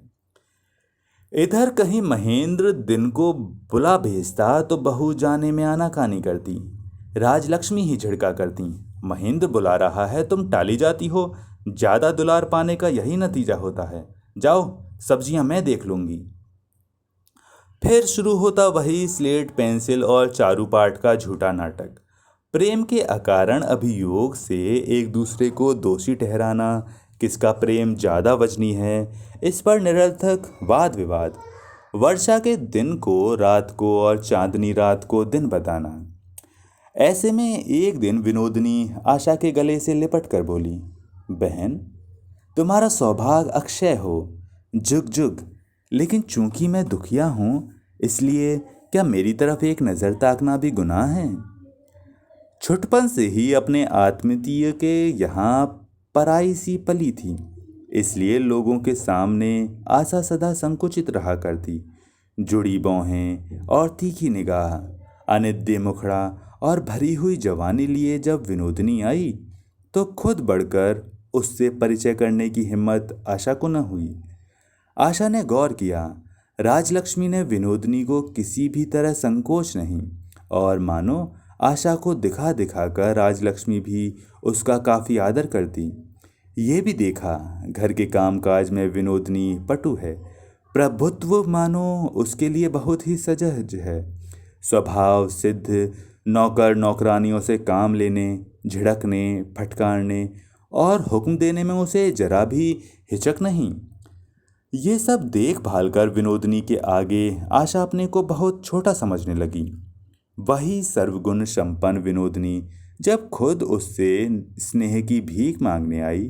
इधर कहीं महेंद्र दिन को बुला भेजता तो बहू जाने में आनाकानी करती। राजलक्ष्मी ही झिड़का करती, महेंद्र बुला रहा है तुम टाली जाती हो, ज्यादा दुलार पाने का यही नतीजा होता है। जाओ, सब्जियां मैं देख लूंगी। फिर शुरू होता वही स्लेट पेंसिल और चारूपाठ का झूठा नाटक। प्रेम के अकारण अभियोग से एक दूसरे को दोषी ठहराना, किसका प्रेम ज़्यादा वजनी है, इस पर निरर्थक वाद विवाद। वर्षा के दिन को रात को और चांदनी रात को दिन बताना। ऐसे में एक दिन विनोदनी आशा के गले से लिपट कर बोली, बहन, तुम्हारा सौभाग्य अक्षय हो, जुग जुग। लेकिन चूंकि मैं दुखिया हूँ, इसलिए क्या मेरी तरफ एक नज़र ताकना भी गुनाह है? छुटपन से ही अपने आत्मीय के यहाँ पराई सी पली थी, इसलिए लोगों के सामने आशा सदा संकुचित रहा करती। जुड़ी बाहें और तीखी निगाह, अनिद्य मुखड़ा और भरी हुई जवानी लिए जब विनोदनी आई तो खुद बढ़कर उससे परिचय करने की हिम्मत आशा को न हुई। आशा ने गौर किया, राजलक्ष्मी ने विनोदनी को किसी भी तरह संकोच नहीं, और मानो आशा को दिखा दिखा कर राजलक्ष्मी भी उसका काफी आदर करती। ये भी देखा, घर के कामकाज में विनोदनी पटु है, प्रभुत्व मानो उसके लिए बहुत ही सहज है। स्वभाव सिद्ध नौकर नौकरानियों से काम लेने, झिड़कने, फटकारने और हुक्म देने में उसे जरा भी हिचक नहीं। ये सब देख भाल कर विनोदनी के आगे आशा अपने को बहुत छोटा समझने लगी। वही सर्वगुण संपन्न विनोदनी जब खुद उससे स्नेह की भीख मांगने आई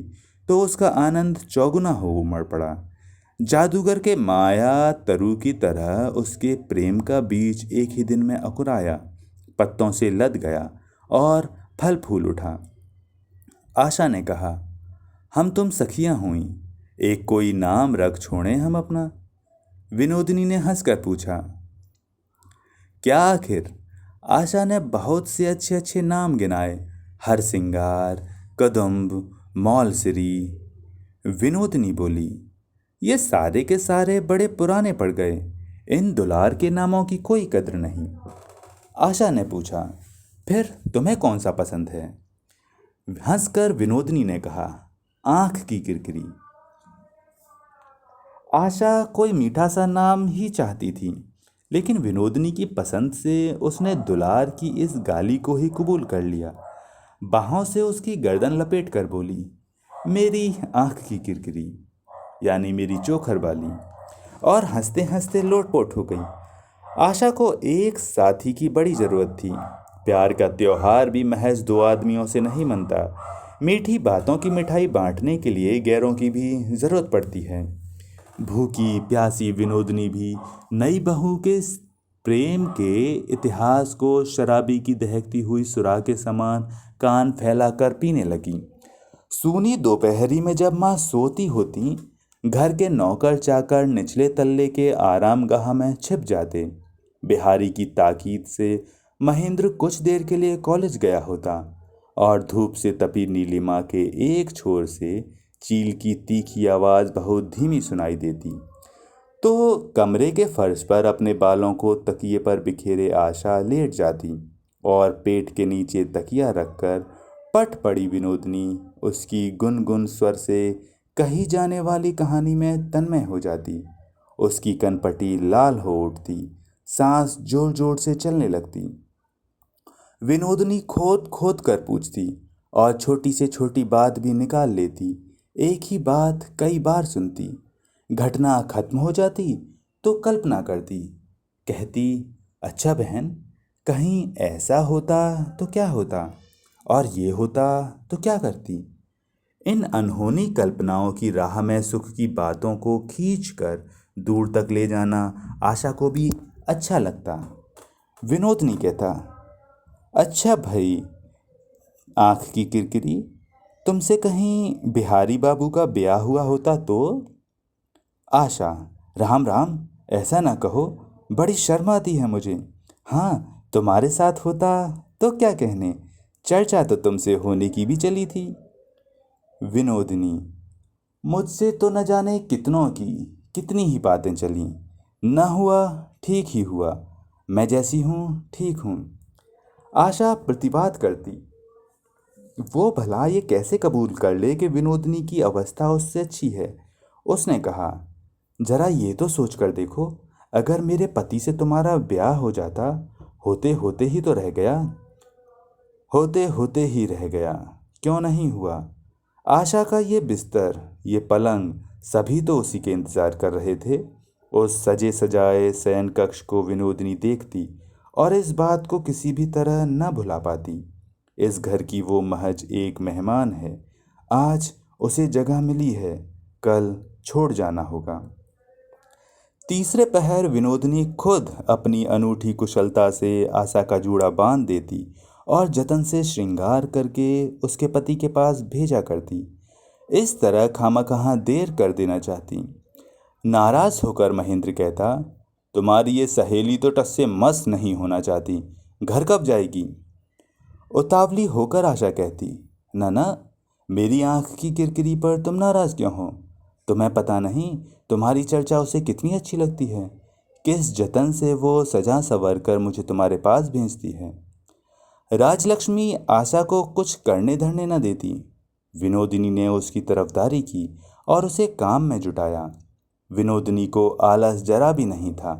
तो उसका आनंद चौगुना हो उमड़ पड़ा। जादूगर के माया तरु की तरह उसके प्रेम का बीज एक ही दिन में अंकुराया, पत्तों से लद गया और फल फूल उठा। आशा ने कहा, हम तुम सखियां हुई, एक कोई नाम रख छोड़े हम अपना। विनोदिनी ने हंसकर पूछा, क्या आखिर? आशा ने बहुत से अच्छे अच्छे नाम गिनाए, हरसिंगार, कदम्ब, मौलसिरी। विनोदिनी बोली, ये सारे के सारे बड़े पुराने पड़ गए, इन दुलार के नामों की कोई कद्र नहीं। आशा ने पूछा, फिर तुम्हें कौन सा पसंद है? हंसकर विनोदिनी ने कहा, आंख की किरकिरी। आशा कोई मीठा सा नाम ही चाहती थी, लेकिन विनोदिनी की पसंद से उसने दुलार की इस गाली को ही कबूल कर लिया। बाहों से उसकी गर्दन लपेट कर बोली, मेरी आंख की किरकिरी, यानी मेरी चोखर वाली, और हंसते हंसते लोटपोट हो गई। आशा को एक साथी की बड़ी ज़रूरत थी। प्यार का त्योहार भी महज दो आदमियों से नहीं मनता। मीठी बातों की मिठाई बांटने के लिए गैरों की भी ज़रूरत पड़ती है। भूखी प्यासी विनोदनी भी नई बहू के प्रेम के इतिहास को शराबी की दहकती हुई सुराह के समान कान फैलाकर पीने लगी। सूनी दोपहरी में जब माँ सोती होती, घर के नौकर चाकर निचले तल्ले के आरामगाह में छिप जाते। बिहारी की ताकीद से महेंद्र कुछ देर के लिए कॉलेज गया होता और धूप से तपी नीलिमा के एक छोर से चील की तीखी आवाज़ बहुत धीमी सुनाई देती। तो कमरे के फर्श पर अपने बालों को तकिए पर बिखेरे आशा लेट जाती और पेट के नीचे तकिया रखकर पट पड़ी विनोदनी उसकी गुनगुन स्वर से कही जाने वाली कहानी में तन्मय हो जाती। उसकी कनपटी लाल हो उठती, सांस जोर जोर से चलने लगती। विनोदनी खोद खोद कर पूछती और छोटी से छोटी बात भी निकाल लेती। एक ही बात कई बार सुनती। घटना खत्म हो जाती तो कल्पना करती, कहती, अच्छा बहन, कहीं ऐसा होता तो क्या होता, और ये होता तो क्या करती। इन अनहोनी कल्पनाओं की राह में सुख की बातों को खींचकर दूर तक ले जाना आशा को भी अच्छा लगता। विनोदनी कहता, अच्छा भाई आँख की किरकिरी, तुमसे कहीं बिहारी बाबू का ब्याह हुआ होता तो? आशा, राम राम, ऐसा ना कहो, बड़ी शर्म आती है मुझे। हाँ, तुम्हारे साथ होता तो क्या कहने, चर्चा तो तुमसे होने की भी चली थी। विनोदिनी, मुझसे तो न जाने कितनों की कितनी ही बातें चली। न हुआ ठीक ही हुआ, मैं जैसी हूँ ठीक हूँ। आशा प्रतिवाद करती। वो भला ये कैसे कबूल कर ले कि विनोदिनी की अवस्था उससे अच्छी है। उसने कहा, जरा ये तो सोच कर देखो, अगर मेरे पति से तुम्हारा ब्याह हो जाता, होते होते ही तो रह गया, होते होते ही रह गया, क्यों नहीं हुआ। आशा का ये बिस्तर, ये पलंग, सभी तो उसी के इंतजार कर रहे थे। उस सजे सजाए शयन कक्ष को विनोदिनी देखती और इस बात को किसी भी तरह न भुला पाती। इस घर की वो महज एक मेहमान है। आज उसे जगह मिली है, कल छोड़ जाना होगा। तीसरे पहर विनोदिनी खुद अपनी अनूठी कुशलता से आशा का जूड़ा बांध देती और जतन से श्रृंगार करके उसके पति के पास भेजा करती। इस तरह खामखा देर कर देना चाहती। नाराज होकर महेंद्र कहता, तुम्हारी ये सहेली तो टस से मस नहीं होना चाहती। घर कब जाएगी? उतावली होकर आशा कहती। ना ना, मेरी आंख की किरकिरी पर तुम नाराज क्यों हो? तुम्हें पता नहीं तुम्हारी चर्चा उसे कितनी अच्छी लगती है। किस जतन से वो सजा संवर कर मुझे तुम्हारे पास भेजती है। राजलक्ष्मी आशा को कुछ करने धरने न देती। विनोदिनी ने उसकी तरफदारी की और उसे काम में जुटाया। विनोदिनी को आलस जरा भी नहीं था।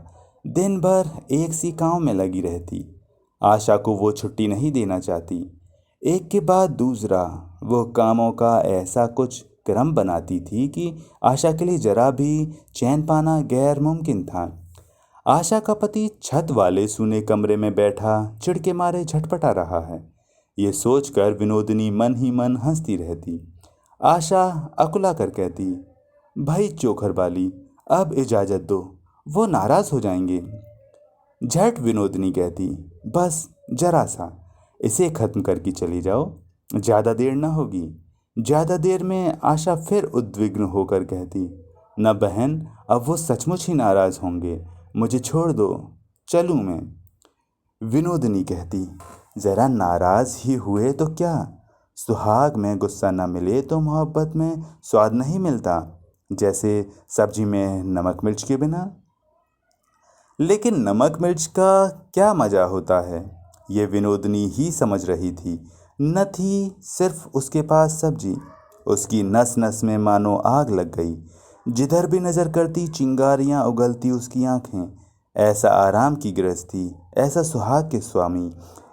दिन भर एक सी काम में लगी रहती। आशा को वो छुट्टी नहीं देना चाहती। एक के बाद दूसरा वो कामों का ऐसा कुछ क्रम बनाती थी कि आशा के लिए जरा भी चैन पाना गैर मुमकिन था। आशा का पति छत वाले सूने कमरे में बैठा चिढ़ के मारे झटपटा रहा है। ये सोचकर विनोदिनी मन ही मन हंसती रहती। आशा अकुला कर कहती, भाई चोखर बाली, अब इजाज़त दो, वो नाराज़ हो जाएंगे। झट विनोदिनी कहती, बस जरा सा, इसे खत्म करके चली जाओ, ज़्यादा देर न होगी। ज़्यादा देर में आशा फिर उद्विग्न होकर कहती, न बहन, अब वो सचमुच ही नाराज़ होंगे, मुझे छोड़ दो, चलूँ मैं। विनोदिनी कहती, ज़रा नाराज़ ही हुए तो क्या, सुहाग में गुस्सा न मिले तो मोहब्बत में स्वाद नहीं मिलता, जैसे सब्जी में नमक मिर्च के बिना। लेकिन नमक मिर्च का क्या मज़ा होता है, ये विनोदिनी ही समझ रही थी। न थी सिर्फ उसके पास सब्जी, उसकी नस नस में मानो आग लग गई। जिधर भी नज़र करती चिंगारियाँ उगलती उसकी आंखें। ऐसा आराम की गृहस्थी, ऐसा सुहाग के स्वामी,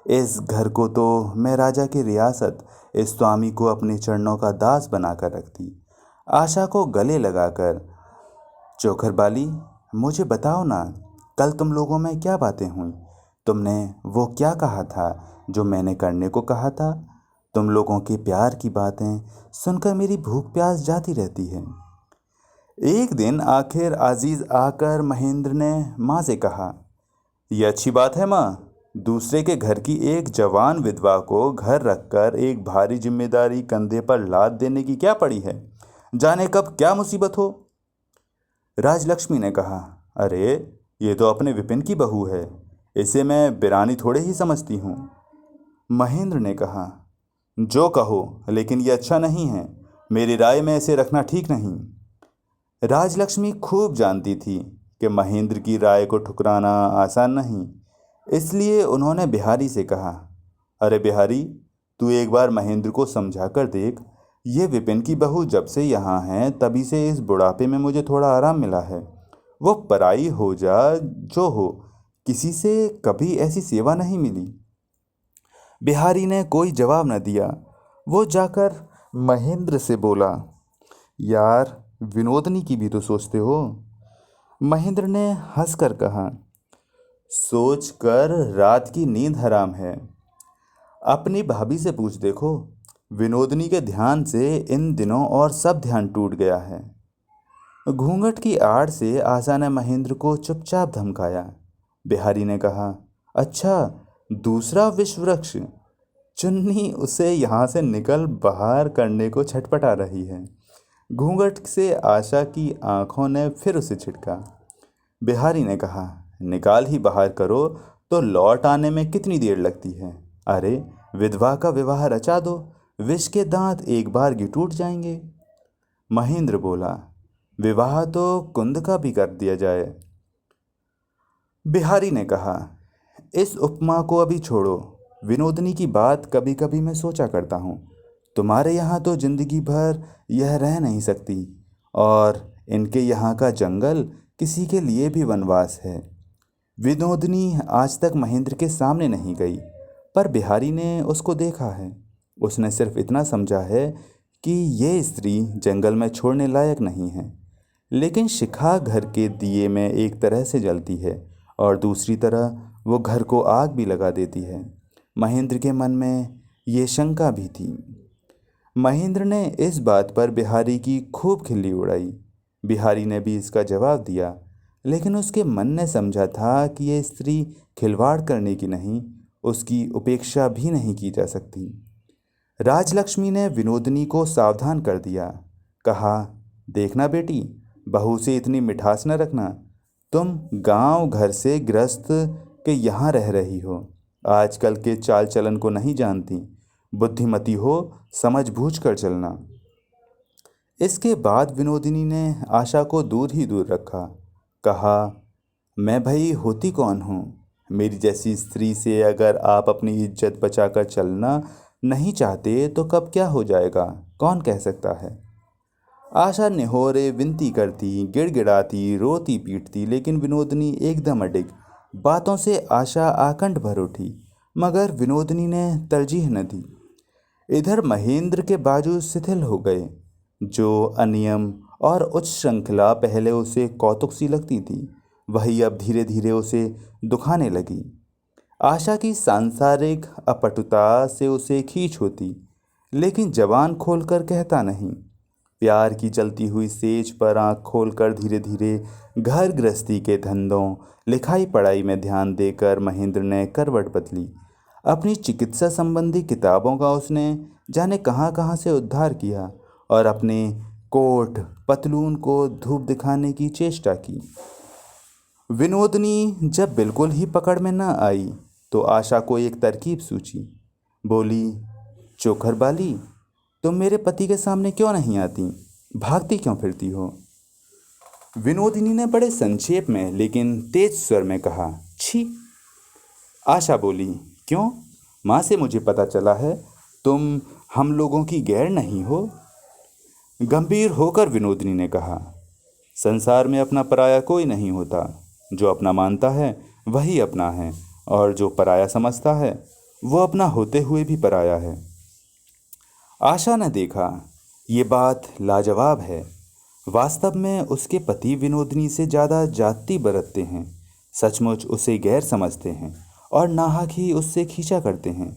इस घर को तो मैं राजा की रियासत, इस स्वामी को अपने चरणों का दास बनाकर रखती। आशा को गले लगाकर, चोखर बाली, मुझे बताओ ना, कल तुम लोगों में क्या बातें हुई? तुमने वो क्या कहा था जो मैंने करने को कहा था? तुम लोगों के प्यार की बातें सुनकर मेरी भूख प्यास जाती रहती है। एक दिन आखिर आजीज आकर महेंद्र ने माँ से कहा, यह अच्छी बात है माँ, दूसरे के घर की एक जवान विधवा को घर रखकर एक भारी जिम्मेदारी कंधे पर लाद देने की क्या पड़ी है, जाने कब क्या मुसीबत हो। राजलक्ष्मी ने कहा, अरे ये तो अपने विपिन की बहू है, इसे मैं बिरानी थोड़े ही समझती हूँ। महेंद्र ने कहा, जो कहो, लेकिन ये अच्छा नहीं है, मेरी राय में इसे रखना ठीक नहीं। राजलक्ष्मी खूब जानती थी कि महेंद्र की राय को ठुकराना आसान नहीं, इसलिए उन्होंने बिहारी से कहा, अरे बिहारी, तू एक बार महेंद्र को समझा कर देख, ये विपिन की बहू जब से यहाँ है तभी से इस बुढ़ापे में मुझे थोड़ा आराम मिला है। वो पराई हो जा जो हो, किसी से कभी ऐसी सेवा नहीं मिली। बिहारी ने कोई जवाब न दिया। वो जाकर महेंद्र से बोला, यार विनोदनी की भी तो सोचते हो। महेंद्र ने हंसकर कहा, सोच कर रात की नींद हराम है। अपनी भाभी से पूछ देखो, विनोदनी के ध्यान से इन दिनों और सब ध्यान टूट गया है। घूंघट की आड़ से आशा ने महेंद्र को चुपचाप धमकाया। बिहारी ने कहा, अच्छा, दूसरा विश्व वृक्ष। चुन्नी उसे यहाँ से निकल बाहर करने को छटपटा रही है। घूंघट से आशा की आंखों ने फिर उसे छिड़का। बिहारी ने कहा, निकाल ही बाहर करो तो लौट आने में कितनी देर लगती है। अरे विधवा का विवाह रचा दो, विष के दांत एक बार की टूट जाएंगे। महेंद्र बोला, विवाह तो कुंद का भी कर दिया जाए। बिहारी ने कहा, इस उपमा को अभी छोड़ो, विनोदनी की बात कभी कभी मैं सोचा करता हूँ। तुम्हारे यहाँ तो जिंदगी भर यह रह नहीं सकती, और इनके यहाँ का जंगल किसी के लिए भी वनवास है। विनोदनी आज तक महेंद्र के सामने नहीं गई, पर बिहारी ने उसको देखा है। उसने सिर्फ इतना समझा है कि ये स्त्री जंगल में छोड़ने लायक नहीं है। लेकिन शिखा घर के दिए में एक तरह से जलती है और दूसरी तरह वो घर को आग भी लगा देती है। महेंद्र के मन में ये शंका भी थी। महेंद्र ने इस बात पर बिहारी की खूब खिल्ली उड़ाई। बिहारी ने भी इसका जवाब दिया, लेकिन उसके मन ने समझा था कि ये स्त्री खिलवाड़ करने की नहीं, उसकी उपेक्षा भी नहीं की जा सकती। राजलक्ष्मी ने विनोदनी को सावधान कर दिया। कहा, देखना बेटी, बहू से इतनी मिठास न रखना, तुम गांव घर से गृहस्थ के यहाँ रह रही हो, आजकल के चाल चलन को नहीं जानती। बुद्धिमती हो, समझ बूझ कर चलना। इसके बाद विनोदिनी ने आशा को दूर ही दूर रखा। कहा, मैं भई होती कौन हूँ? मेरी जैसी स्त्री से अगर आप अपनी इज्जत बचाकर चलना नहीं चाहते तो कब क्या हो जाएगा, कौन कह सकता है। आशा निहोरे विनती करती, गिड़गिड़ाती, रोती पीटती, लेकिन विनोदिनी एकदम अडिग। बातों से आशा आकंठ भर उठी, मगर विनोदिनी ने तरजीह न दी। इधर महेंद्र के बाजू शिथिल हो गए। जो अनियम और उच्च श्रृंखला पहले उसे कौतुक सी लगती थी, वही अब धीरे धीरे उसे दुखाने लगी। आशा की सांसारिक अपटुता से उसे खींच होती, लेकिन जबान खोलकर कहता नहीं। प्यार की जलती हुई सेज पर आंख खोलकर धीरे धीरे घर गृहस्थी के धंधों, लिखाई पढ़ाई में ध्यान देकर महेंद्र ने करवट बदली। अपनी चिकित्सा संबंधी किताबों का उसने जाने कहाँ कहाँ से उद्धार किया और अपने कोट पतलून को धूप दिखाने की चेष्टा की। विनोदनी जब बिल्कुल ही पकड़ में न आई तो आशा को एक तरकीब सूझी। बोली, चोखर बाली, तुम मेरे पति के सामने क्यों नहीं आती, भागती क्यों फिरती हो? विनोदिनी ने बड़े संक्षेप में लेकिन तेज स्वर में कहा, छी। आशा बोली, क्यों? माँ से मुझे पता चला है तुम हम लोगों की गैर नहीं हो। गंभीर होकर विनोदिनी ने कहा, संसार में अपना पराया कोई नहीं होता। जो अपना मानता है वही अपना है, और जो पराया समझता है वो अपना होते हुए भी पराया है। आशा ने देखा, ये बात लाजवाब है। वास्तव में उसके पति विनोदिनी से ज़्यादा जाति बरतते हैं, सचमुच उसे गैर समझते हैं और नाहक ही उससे खींचा करते हैं।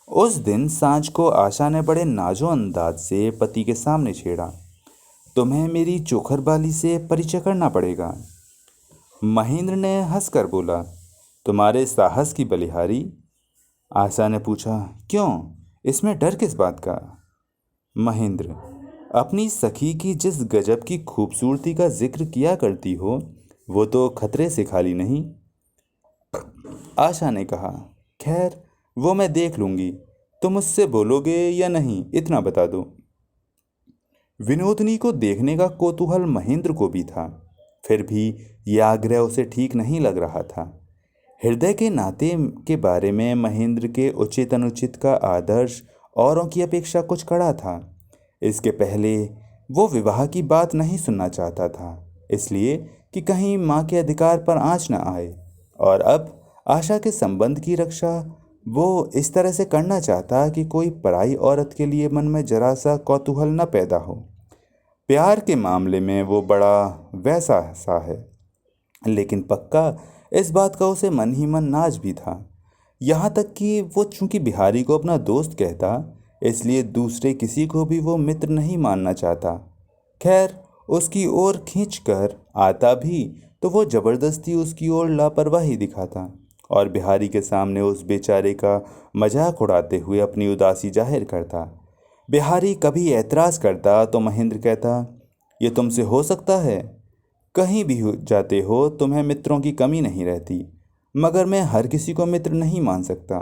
उस दिन सांझ को आशा ने बड़े नाजो अंदाज से पति के सामने छेड़ा, तुम्हें मेरी चोखर बाली से परिचय करना पड़ेगा। महेंद्र ने हंसकर बोला, तुम्हारे साहस की बलिहारी। आशा ने पूछा, क्यों, इसमें डर किस बात का? महेंद्र, अपनी सखी की जिस गजब की खूबसूरती का जिक्र किया करती हो वो तो खतरे से खाली नहीं। आशा ने कहा, खैर वो मैं देख लूंगी, तुम उससे बोलोगे या नहीं इतना बता दो। विनोदनी को देखने का कौतूहल महेंद्र को भी था, फिर भी यह आग्रह उसे ठीक नहीं लग रहा था। हृदय के नाते के बारे में महेंद्र के उचित अनुचित का आदर्श औरों की अपेक्षा कुछ कड़ा था। इसके पहले वो विवाह की बात नहीं सुनना चाहता था, इसलिए कि कहीं माँ के अधिकार पर आँच न आए, और अब आशा के संबंध की रक्षा वो इस तरह से करना चाहता कि कोई पराई औरत के लिए मन में जरा सा कौतूहल न पैदा हो। प्यार के मामले में वो बड़ा वैसा सा है, लेकिन पक्का इस बात का उसे मन ही मन नाज भी था। यहाँ तक कि वो चूंकि बिहारी को अपना दोस्त कहता, इसलिए दूसरे किसी को भी वो मित्र नहीं मानना चाहता। खैर, उसकी ओर खींचकर आता भी तो वो ज़बरदस्ती उसकी ओर लापरवाही दिखाता और बिहारी के सामने उस बेचारे का मजाक उड़ाते हुए अपनी उदासी जाहिर करता। बिहारी कभी ऐतराज़ करता तो महेंद्र कहता, ये तुमसे हो सकता है, कहीं भी जाते हो तुम्हें मित्रों की कमी नहीं रहती, मगर मैं हर किसी को मित्र नहीं मान सकता।